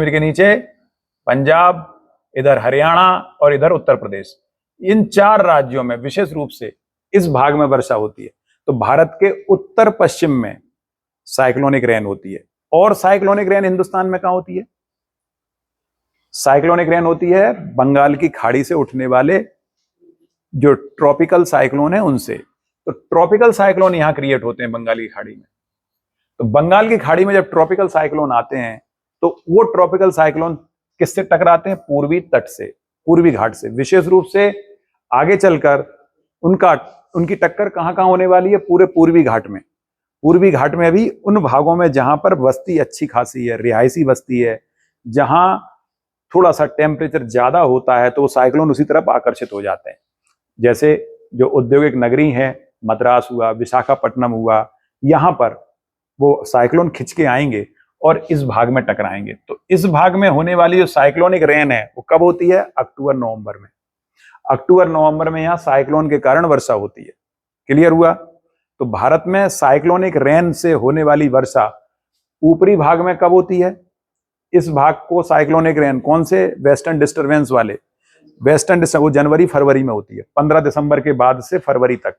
के नीचे पंजाब, इधर हरियाणा और इधर उत्तर प्रदेश, इन 4 राज्यों में विशेष रूप से इस भाग में वर्षा होती है। तो भारत के उत्तर पश्चिम में साइक्लोनिक रेन होती है। और साइक्लोनिक रेन हिंदुस्तान में कहां होती है? साइक्लोनिक रेन होती है बंगाल की खाड़ी से उठने वाले जो ट्रॉपिकल साइक्लोन है उनसे। तो ट्रॉपिकल साइक्लोन यहां क्रिएट होते हैं बंगाल की खाड़ी में। तो बंगाल की खाड़ी में जब ट्रॉपिकल साइक्लोन आते हैं तो वो ट्रॉपिकल साइक्लोन किससे टकराते हैं? पूर्वी तट से, पूर्वी घाट से। विशेष रूप से आगे चलकर उनकी टक्कर कहां कहां होने वाली है? पूरे पूर्वी घाट में। पूर्वी घाट में भी उन भागों में जहां पर बस्ती अच्छी खासी है, रिहायशी बस्ती है, जहां थोड़ा सा टेम्परेचर ज्यादा होता है तो वो साइक्लोन उसी तरफ आकर्षित हो जाते हैं। जैसे जो औद्योगिक नगरी है, मद्रास हुआ, विशाखापट्टनम हुआ, यहां पर वो साइक्लोन खिंच के आएंगे और इस भाग में टकराएंगे। तो इस भाग में होने वाली जो साइक्लोनिक रेन है वो कब होती है? अक्टूबर नवंबर में। अक्टूबर नवंबर में यहां साइक्लोन के कारण वर्षा होती है। क्लियर हुआ? तो भारत में साइक्लोनिक रेन से होने वाली वर्षा ऊपरी भाग में कब होती है? इस भाग को साइक्लोनिक रेन, कौन से? वेस्टर्न डिस्टर्बेंस वाले। वेस्टर्न डिस्टर्बेंस वो जनवरी फरवरी में होती है, 15 दिसंबर के बाद से फरवरी तक।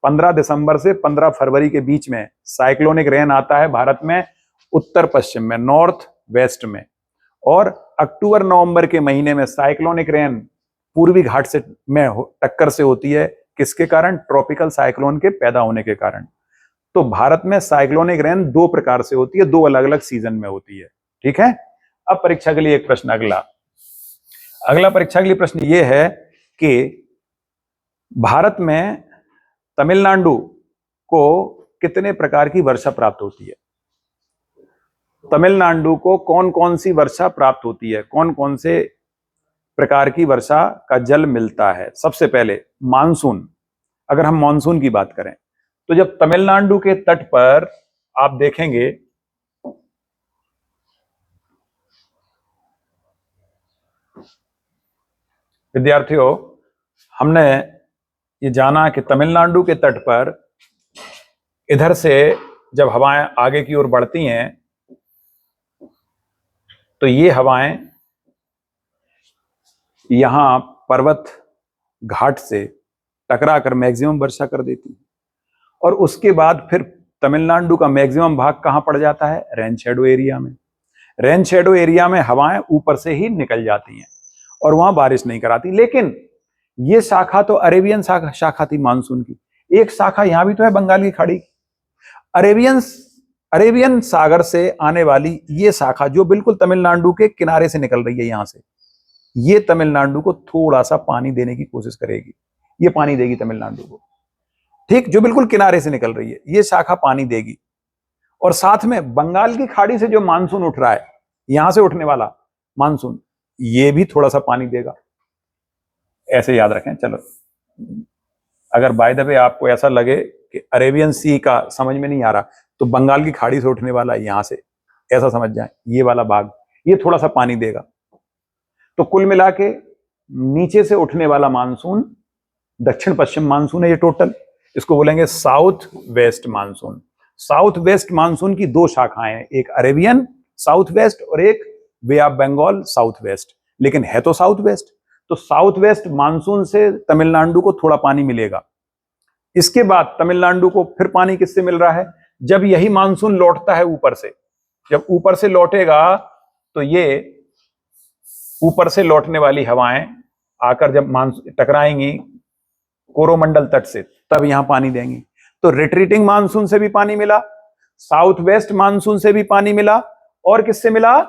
15 दिसंबर से 15 फरवरी के बीच में साइक्लोनिक रेन आता है भारत में उत्तर पश्चिम में, नॉर्थ वेस्ट में। और अक्टूबर नवंबर के महीने में साइक्लोनिक रेन पूर्वी घाट से में टक्कर से होती है। किसके कारण? ट्रॉपिकल साइक्लोन के पैदा होने के कारण। तो भारत में साइक्लोनिक रेन दो प्रकार से होती है, दो अलग अलग सीजन में होती है। ठीक है। अब परीक्षा के लिए एक प्रश्न अगला परीक्षा के लिए प्रश्न यह है कि भारत में तमिलनाडु को कितने प्रकार की वर्षा प्राप्त होती है? तमिलनाडु को कौन कौन सी वर्षा प्राप्त होती है, कौन कौन से प्रकार की वर्षा का जल मिलता है? सबसे पहले मानसून। अगर हम मानसून की बात करें तो जब तमिलनाडु के तट पर आप देखेंगे विद्यार्थियों, हमने ये जाना कि तमिलनाडु के तट पर इधर से जब हवाएं आगे की ओर बढ़ती हैं तो ये हवाएं यहां पर्वत घाट से टकराकर मैक्सिमम वर्षा कर देती हैं। और उसके बाद फिर तमिलनाडु का मैक्सिमम भाग कहां पड़ जाता है? रेन शैडो एरिया में। रेन शैडो एरिया में हवाएं ऊपर से ही निकल जाती हैं और वहां बारिश नहीं कराती। लेकिन ये शाखा तो अरेबियन शाखा थी मानसून की। एक शाखा यहां भी तो है, बंगाल की खाड़ी की। अरेबियन सागर से आने वाली ये शाखा जो बिल्कुल तमिलनाडु के किनारे से निकल रही है, यहां से ये तमिलनाडु को थोड़ा सा पानी देने की कोशिश करेगी। ये पानी देगी तमिलनाडु को, ठीक, जो बिल्कुल किनारे से निकल रही है ये शाखा पानी देगी। और साथ में बंगाल की खाड़ी से जो मानसून उठ रहा है, यहां से उठने वाला मानसून, ये भी थोड़ा सा पानी देगा। ऐसे याद रखें। चलो, अगर बाय द वे आपको ऐसा लगे कि अरेबियन सी का समझ में नहीं आ रहा, तो बंगाल की खाड़ी से उठने वाला यहां से, ऐसा समझ जाए, ये वाला भाग ये थोड़ा सा पानी देगा। तो कुल मिला के नीचे से उठने वाला मानसून दक्षिण पश्चिम मानसून है ये टोटल। इसको बोलेंगे south west monsoon. South west monsoon की दो शाखाएं हैं, एक अरेबियन साउथ वेस्ट और एक bay of Bengal south west, लेकिन है तो साउथ वेस्ट। तो साउथ वेस्ट मानसून से तमिलनाडु को थोड़ा पानी मिलेगा। इसके बाद तमिलनाडु को फिर पानी किससे मिल रहा है? जब यही मानसून लौटता है ऊपर से, जब ऊपर से लौटेगा तो ये ऊपर से लौटने वाली हवाएं आकर जब मानसून टकराएंगी कोरोमंडल तट से, तब यहां पानी देंगी। तो रिट्रीटिंग मानसून से भी पानी मिला, साउथ वेस्ट मानसून से भी पानी मिला, और किससे मिला?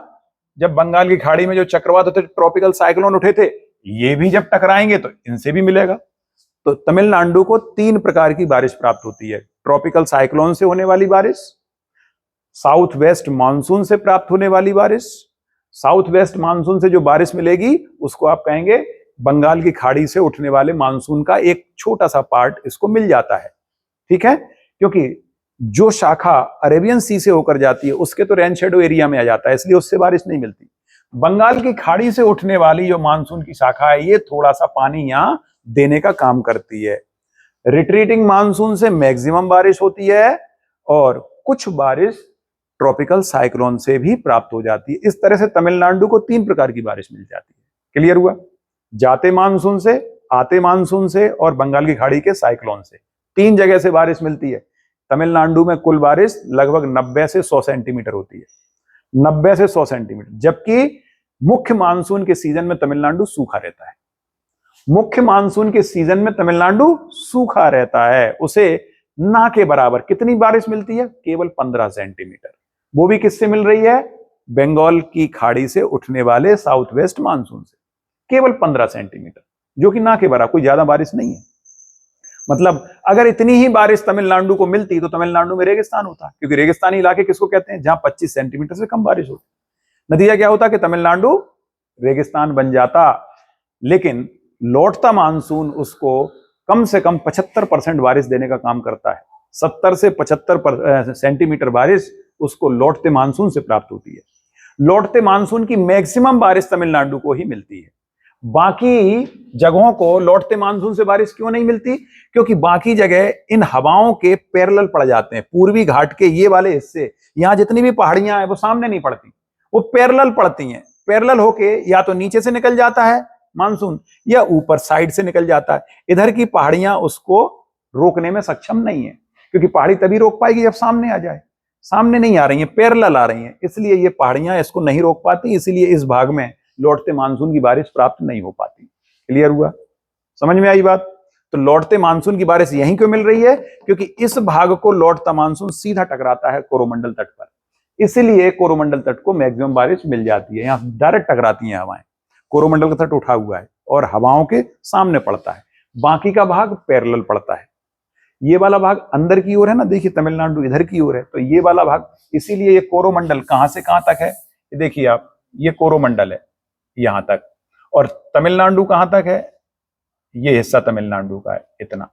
जब बंगाल की खाड़ी में जो चक्रवात होते, ट्रॉपिकल साइक्लोन उठे थे, ये भी जब टकराएंगे तो इनसे भी मिलेगा। तो तमिलनाडु को तीन प्रकार की बारिश प्राप्त होती है: ट्रॉपिकल साइक्लोन से होने वाली बारिश, साउथ वेस्ट मानसून से प्राप्त होने वाली बारिश। साउथ वेस्ट मानसून से जो बारिश मिलेगी उसको आप कहेंगे बंगाल की खाड़ी से उठने वाले मानसून का एक छोटा सा पार्ट इसको मिल जाता है। ठीक है, क्योंकि जो शाखा अरेबियन सी से होकर जाती है उसके तो रेन शेडो एरिया में आ जाता है, इसलिए उससे बारिश नहीं मिलती। बंगाल की खाड़ी से उठने वाली जो मानसून की शाखा है, ये थोड़ा सा पानी यहां देने का काम करती है। रिट्रीटिंग मानसून से मैक्सिमम बारिश होती है और कुछ बारिश ट्रॉपिकल साइक्लोन से भी प्राप्त हो जाती है। इस तरह से तमिलनाडु को तीन प्रकार की बारिश मिल जाती है। क्लियर हुआ? जाते मानसून से, आते मानसून से और बंगाल की खाड़ी के साइक्लोन से, तीन जगह से बारिश मिलती है। तमिलनाडु में कुल बारिश लगभग 90 से 100 सेंटीमीटर होती है, 90 से 100 सेंटीमीटर। जबकि मुख्य मानसून के सीजन में तमिलनाडु सूखा रहता है। मुख्य मानसून के सीजन में तमिलनाडु सूखा रहता है, उसे ना के बराबर कितनी बारिश मिलती है? केवल 15 सेंटीमीटर। वो भी किससे मिल रही है? बंगाल की खाड़ी से उठने वाले साउथ वेस्ट मानसून से, केवल 15 सेंटीमीटर, जो कि ना के बराबर, कोई ज्यादा बारिश नहीं है। मतलब अगर इतनी ही बारिश तमिलनाडु को मिलती तो तमिलनाडु में रेगिस्तान होता, क्योंकि रेगिस्तानी इलाके किसको कहते हैं? जहां 25 सेंटीमीटर से कम बारिश होती। नतीजा क्या होता कि तमिलनाडु रेगिस्तान बन जाता। लेकिन लौटता मानसून उसको कम से कम 75% बारिश देने का काम करता है। 70 से 75 सेंटीमीटर बारिश उसको लौटते मानसून से प्राप्त होती है। लौटते मानसून की मैक्सिमम बारिश तमिलनाडु को ही मिलती है। बाकी जगहों को लौटते मानसून से बारिश क्यों नहीं मिलती? क्योंकि बाकी जगह इन हवाओं के पैरेलल पड़ जाते हैं। पूर्वी घाट के ये वाले हिस्से, यहां जितनी भी पहाड़ियां हैं वो सामने नहीं पड़ती, वो पैरेलल पड़ती हैं। पैरेलल होके या तो नीचे से निकल जाता है मानसून या ऊपर साइड से निकल जाता है। इधर की पहाड़ियां उसको रोकने में सक्षम नहीं है, क्योंकि पहाड़ी तभी रोक पाएगी जब सामने आ जाए। सामने नहीं आ रही है, पैरेलल आ रही हैं, इसलिए ये पहाड़ियां इसको नहीं रोक पाती। इसीलिए इस भाग में लौटते मानसून की बारिश प्राप्त नहीं हो पाती। क्लियर हुआ? समझ में आई बात? तो लौटते मानसून की बारिश यहीं क्यों मिल रही है? क्योंकि इस भाग को लौटता मानसून सीधा टकराता है कोरोमंडल तट पर, इसलिए कोरोमंडल तट को मैक्सिमम बारिश मिल जाती है। यहां डायरेक्ट टकराती हैं हवाएं, कोरोमंडल का तट उठा हुआ है और हवाओं के सामने पड़ता है। बाकी का भाग पैरेलल पड़ता है। ये वाला भाग अंदर की ओर है ना, देखिए तमिलनाडु इधर की ओर है, तो ये वाला भाग, इसीलिए ये कोरोमंडल कहां से कहां तक है, ये देखिए आप, ये कोरोमंडल है यहां तक, और तमिलनाडु कहां तक है, ये हिस्सा तमिलनाडु का है इतना।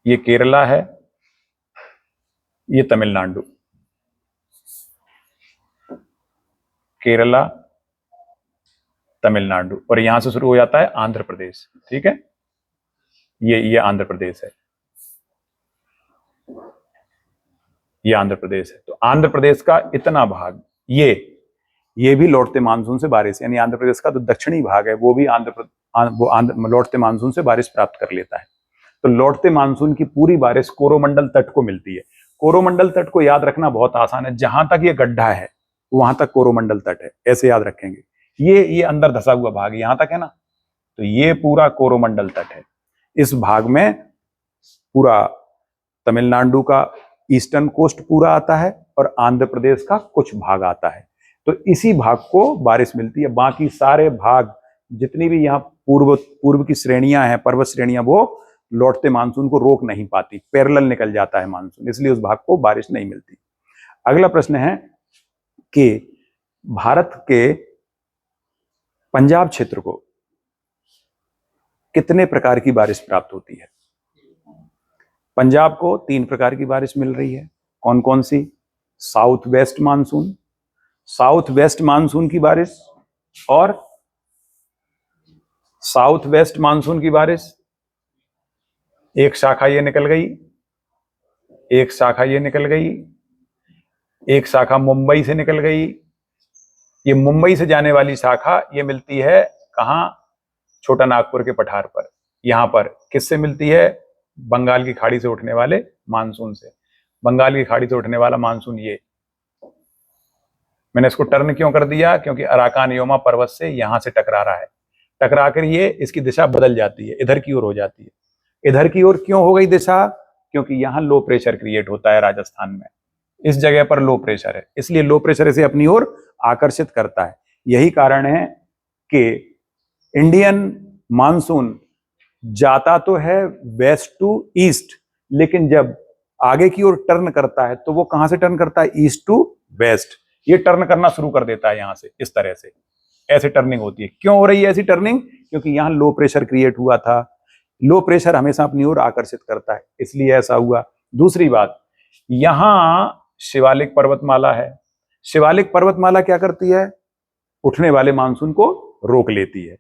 ये केरला है, ये तमिलनाडु, केरला, तमिलनाडु, और यहां से शुरू हो जाता है आंध्र प्रदेश। ठीक है, ये आंध्र प्रदेश है, ये आंध्र प्रदेश है। तो आंध्र प्रदेश का इतना भाग, ये भी लौटते मानसून से बारिश, यानी आंध्र प्रदेश का जो दक्षिणी भाग है वो भी लौटते मानसून से बारिश प्राप्त कर लेता है। तो लौटते मानसून की पूरी बारिश कोरोमंडल तट को मिलती है। कोरोमंडल तट को याद रखना बहुत आसान है, जहां तक ये गड्ढा है वहां तक कोरोमंडल तट है, ऐसे याद रखेंगे। ये अंदर धसा हुआ भाग यहां तक है ना, तो ये पूरा कोरोमंडल तट है। इस भाग में पूरा तमिलनाडु का ईस्टर्न कोस्ट पूरा आता है और आंध्र प्रदेश का कुछ भाग आता है। तो इसी भाग को बारिश मिलती है। बाकी सारे भाग जितनी भी यहाँ पूर्व की श्रेणियां हैं, पर्वत श्रेणियां, वो लौटते मानसून को रोक नहीं पाती, पैरेलल निकल जाता है मानसून, इसलिए उस भाग को बारिश नहीं मिलती। अगला प्रश्न है कि भारत के पंजाब क्षेत्र को कितने प्रकार की बारिश प्राप्त होती है? पंजाब को 3 प्रकार की बारिश मिल रही है। कौन कौन सी? South west monsoon, south west monsoon की बारिश, और साउथ वेस्ट मानसून की बारिश एक शाखा ये निकल गई, एक शाखा ये निकल गई, एक शाखा मुंबई से निकल गई। ये मुंबई से जाने वाली शाखा ये मिलती है कहां? छोटा नागपुर के पठार पर। यहां पर किससे मिलती है? बंगाल की खाड़ी से उठने वाले मानसून से। बंगाल की खाड़ी से उठने वाला मानसून, ये मैंने इसको टर्न क्यों कर दिया? क्योंकि अराकान योमा पर्वत से यहां से टकरा रहा है, टकरा कर ये इसकी दिशा बदल जाती है, इधर की ओर हो जाती है। इधर की ओर क्यों हो गई दिशा? क्योंकि यहां लो प्रेशर क्रिएट होता है राजस्थान में, इस जगह पर लो प्रेशर है, इसलिए लो प्रेशर इसे अपनी ओर आकर्षित करता है। यही कारण है कि इंडियन मानसून जाता तो है वेस्ट टू ईस्ट, लेकिन जब आगे की ओर टर्न करता है तो वो कहां से टर्न करता है? East to west. ये टर्न करना शुरू कर देता है यहां से, इस तरह से ऐसे टर्निंग होती है। क्यों हो रही है ऐसी टर्निंग? क्योंकि यहां लो प्रेशर क्रिएट हुआ था। लो प्रेशर हमेशा अपनी ओर आकर्षित करता है, इसलिए ऐसा हुआ। दूसरी बात, यहां शिवालिक पर्वतमाला है। शिवालिक पर्वतमाला क्या करती है? उठने वाले मानसून को रोक लेती है।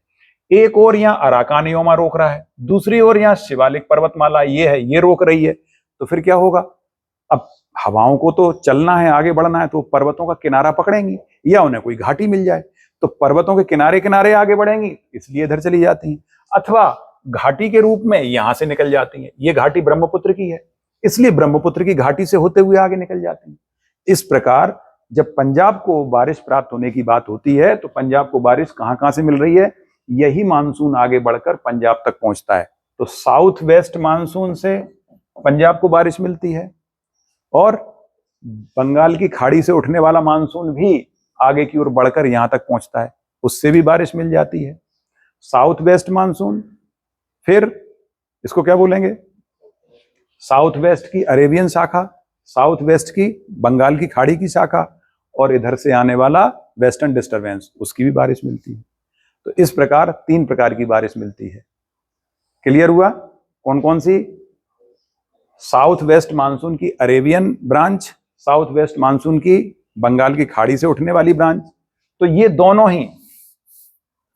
एक और यहाँ अराकान योमा रोक रहा है, दूसरी ओर यहाँ शिवालिक पर्वतमाला ये है, ये रोक रही है। तो फिर क्या होगा? अब हवाओं को तो चलना है, आगे बढ़ना है, तो पर्वतों का किनारा पकड़ेंगी या उन्हें कोई घाटी मिल जाए तो पर्वतों के किनारे किनारे आगे बढ़ेंगी, इसलिए इधर चली जाती हैं। अथवा घाटी के रूप में यहां से निकल जाती हैं। ये घाटी ब्रह्मपुत्र की है, इसलिए ब्रह्मपुत्र की घाटी से होते हुए आगे निकल जाती हैं। इस प्रकार जब पंजाब को बारिश प्राप्त होने की बात होती है तो पंजाब को बारिश कहां कहां से मिल रही है? यही मानसून आगे बढ़कर पंजाब तक पहुंचता है। तो साउथ वेस्ट मानसून से पंजाब को बारिश मिलती है, और बंगाल की खाड़ी से उठने वाला मानसून भी आगे की ओर बढ़कर यहां तक पहुंचता है, उससे भी बारिश मिल जाती है। साउथ वेस्ट मानसून, फिर इसको क्या बोलेंगे? साउथ वेस्ट की अरेबियन शाखा, साउथ वेस्ट की बंगाल की खाड़ी की शाखा, और इधर से आने वाला वेस्टर्न डिस्टर्बेंस, उसकी भी बारिश मिलती है। तो इस प्रकार 3 प्रकार की बारिश मिलती है। क्लियर हुआ? कौन कौन सी? साउथ वेस्ट मानसून की Arabian branch, south west monsoon की बंगाल की खाड़ी से उठने वाली ब्रांच। तो ये दोनों ही,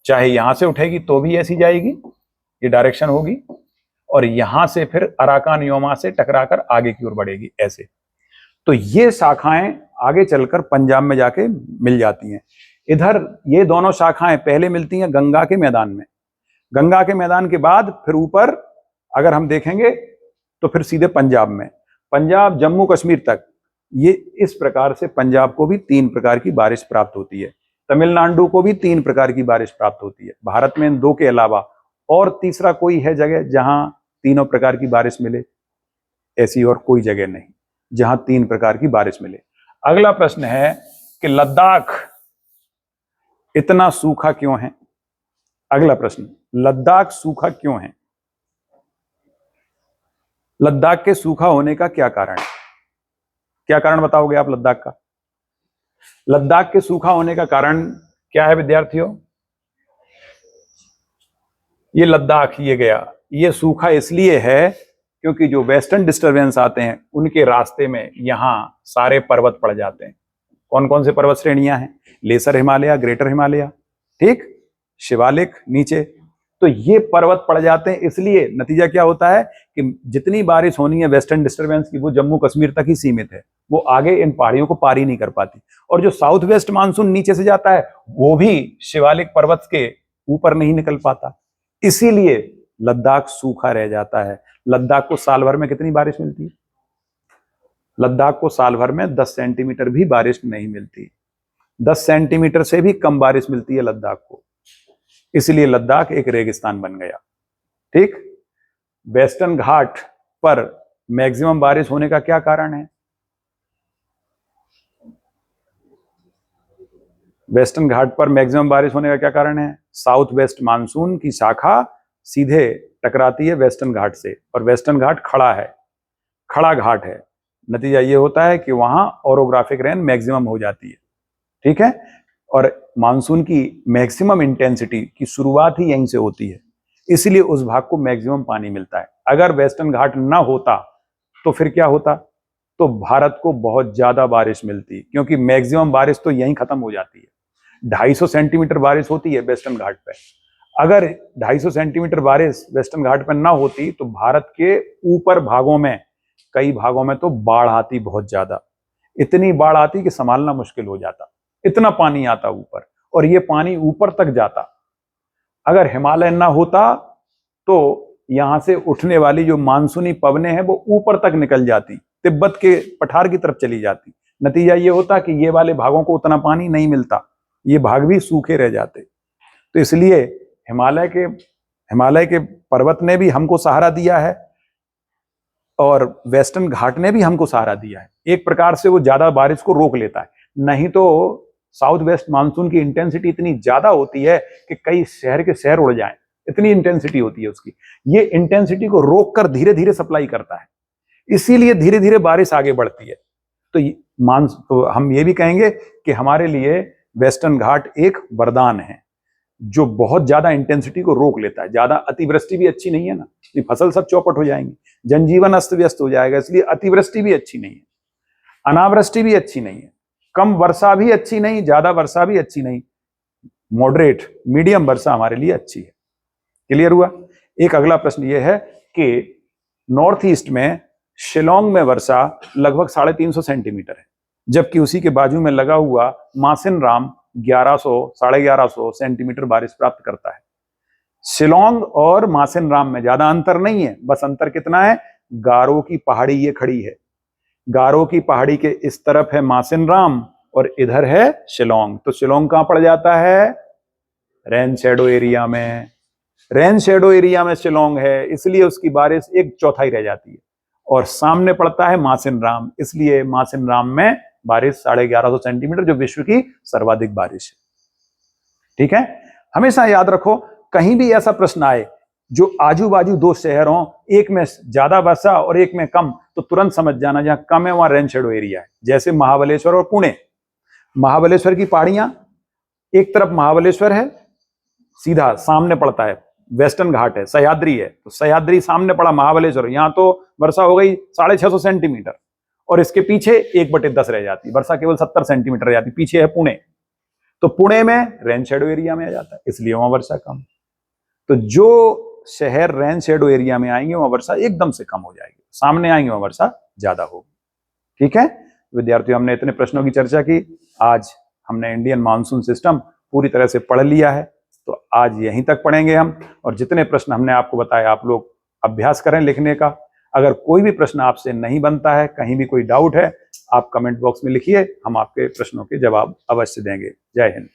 चाहे यहां से उठेगी तो भी ऐसी जाएगी, ये डायरेक्शन होगी, और यहां से फिर अराकान योमा से टकराकर आगे की ओर बढ़ेगी ऐसे। तो ये शाखाएं आगे चलकर पंजाब में जाके मिल जाती हैं। इधर ये दोनों शाखाएं पहले मिलती हैं गंगा के मैदान में, गंगा के मैदान के बाद फिर ऊपर अगर हम देखेंगे तो फिर सीधे पंजाब में, पंजाब जम्मू कश्मीर तक। ये इस प्रकार से पंजाब को भी 3 प्रकार की बारिश प्राप्त होती है, तमिलनाडु को भी 3 प्रकार की बारिश प्राप्त होती है। भारत में इन 2 के अलावा और तीसरा कोई है जगह जहां तीनों प्रकार की बारिश मिले? ऐसी और कोई जगह नहीं जहां 3 प्रकार की बारिश मिले। अगला प्रश्न है कि लद्दाख इतना सूखा क्यों है? अगला प्रश्न, लद्दाख सूखा क्यों है? लद्दाख के सूखा होने का क्या कारण है? क्या कारण बताओगे आप लद्दाख का? लद्दाख के सूखा होने का कारण क्या है विद्यार्थियों? ये लद्दाख ये गया, ये सूखा इसलिए है क्योंकि जो वेस्टर्न डिस्टरबेंस आते हैं उनके रास्ते में यहां सारे पर्वत पड़ जाते हैं। कौन कौन से पर्वत श्रेणियां हैं? लेसर हिमालय, ग्रेटर हिमालय, ठीक, शिवालिक नीचे। तो ये पर्वत पड़ जाते हैं, इसलिए नतीजा क्या होता है कि जितनी बारिश होनी है वेस्टर्न डिस्टरबेंस की वो जम्मू कश्मीर तक ही सीमित है, वो आगे इन पहाड़ियों को पार ही नहीं कर पाती। और जो साउथ वेस्ट मानसून नीचे से जाता है वो भी शिवालिक पर्वत के ऊपर नहीं निकल पाता, इसीलिए लद्दाख सूखा रह जाता है। लद्दाख को साल भर में कितनी बारिश मिलती है? लद्दाख को साल भर में 10 सेंटीमीटर भी बारिश नहीं मिलती, 10 सेंटीमीटर से भी कम बारिश मिलती है लद्दाख को, इसलिए लद्दाख एक रेगिस्तान बन गया। ठीक, वेस्टर्न घाट पर मैक्सिमम बारिश होने का क्या कारण है? वेस्टर्न घाट पर मैक्सिमम बारिश होने का क्या कारण है? साउथ वेस्ट मानसून की शाखा सीधे टकराती है वेस्टर्न घाट से, और वेस्टर्न घाट खड़ा है, खड़ा घाट है। नतीजा ये होता है कि वहां ओरोग्राफिक रेन मैक्सिमम हो जाती है, ठीक है, और मानसून की मैक्सिमम इंटेंसिटी की शुरुआत ही यहीं से होती है, इसलिए उस भाग को मैक्सिमम पानी मिलता है। अगर वेस्टर्न घाट ना होता तो फिर क्या होता? तो भारत को बहुत ज्यादा बारिश मिलती, क्योंकि मैक्सिमम बारिश तो यहीं खत्म हो जाती है। 250 सेंटीमीटर बारिश होती है वेस्टर्न घाट पे। अगर 250 सेंटीमीटर बारिश वेस्टर्न घाट पर ना होती तो भारत के ऊपर भागों में, कई भागों में तो बाढ़ आती, बहुत ज्यादा, इतनी बाढ़ आती कि संभालना मुश्किल हो जाता, इतना पानी आता ऊपर, और ये पानी ऊपर तक जाता। अगर हिमालय ना होता तो यहां से उठने वाली जो मानसूनी पवनें हैं वो ऊपर तक निकल जाती, तिब्बत के पठार की तरफ चली जाती। नतीजा ये होता कि ये वाले भागों को उतना पानी नहीं मिलता, ये भाग भी सूखे रह जाते। तो इसलिए हिमालय के पर्वत ने भी हमको सहारा दिया है और वेस्टर्न घाट ने भी हमको सहारा दिया है। एक प्रकार से वो ज्यादा बारिश को रोक लेता है, नहीं तो साउथ वेस्ट मानसून की इंटेंसिटी इतनी ज्यादा होती है कि कई शहर के शहर उड़ जाएं, इतनी इंटेंसिटी होती है उसकी। ये इंटेंसिटी को रोककर धीरे धीरे सप्लाई करता है, इसीलिए धीरे धीरे बारिश आगे बढ़ती है। तो हम ये भी कहेंगे कि हमारे लिए वेस्टर्न घाट एक वरदान है, जो बहुत ज्यादा इंटेंसिटी को रोक लेता है। ज्यादा अतिवृष्टि भी अच्छी नहीं है ना, फसल सब चौपट हो जाएंगी, जनजीवन अस्त व्यस्त हो जाएगा, इसलिए अतिवृष्टि भी अच्छी नहीं है, अनावृष्टि भी अच्छी नहीं है, कम वर्षा भी अच्छी नहीं, ज्यादा वर्षा भी अच्छी नहीं, मॉडरेट मीडियम वर्षा हमारे लिए अच्छी है। क्लियर हुआ? एक अगला प्रश्न यह है कि नॉर्थ ईस्ट में शिलोंग में वर्षा लगभग 350 सेंटीमीटर है, जबकि उसी के बाजू में लगा हुआ मासिन राम 1100-1150 सेंटीमीटर बारिश प्राप्त करता है। शिलोंग और मासिन राम में ज्यादा अंतर नहीं है, बस अंतर कितना है? गारो की पहाड़ी ये खड़ी है, गारो की पहाड़ी के इस तरफ है मासिन राम और इधर है शिलोंग। तो शिलोंग कहां पड़ जाता है? रेन शेडो एरिया में। रेन शेडो एरिया में शिलोंग है, इसलिए उसकी बारिश 1/4 रह जाती है, और सामने पड़ता है मासिन राम, इसलिए मासिन राम में बारिश 1150 सेंटीमीटर, जो विश्व की सर्वाधिक बारिश है। ठीक है, हमेशा याद रखो, कहीं भी ऐसा प्रश्न आए जो आजू बाजू 2 शहर हों, एक में ज्यादा वर्षा और एक में कम, तो तुरंत समझ जाना जहां कम है वहां रेन शेडो एरिया है। जैसे महाबलेश्वर और पुणे, महाबलेश्वर की पहाड़ियां, एक तरफ महाबलेश्वर है, सीधा सामने पड़ता है वेस्टर्न घाट है, सह्याद्री है, तो सह्याद्री सामने पड़ा महाबलेश्वर, यहां तो वर्षा हो गई 650 सेंटीमीटर, और इसके पीछे 1/10 रह जाती, वर्षा केवल 70 सेंटीमीटर रह जाती। पीछे है पुणे, तो पुणे में रेन शेडो एरिया में आ जाता है, इसलिए वहां वर्षा कम। तो जो शहर रेन शेडो एरिया में आएंगे वहां वर्षा एकदम से कम हो जाएगी, सामने आएंगे वहां वर्षा ज्यादा होगी। ठीक है विद्यार्थियों, हमने इतने प्रश्नों की चर्चा की। आज हमने इंडियन मानसून सिस्टम पूरी तरह से पढ़ लिया है, तो आज यहीं तक पढ़ेंगे हम। और जितने प्रश्न हमने आपको बताया आप लोग अभ्यास करें लिखने का। अगर कोई भी प्रश्न आपसे नहीं बनता है, कहीं भी कोई डाउट है, आप कमेंट बॉक्स में लिखिए, हम आपके प्रश्नों के जवाब अवश्य देंगे। जय हिंद।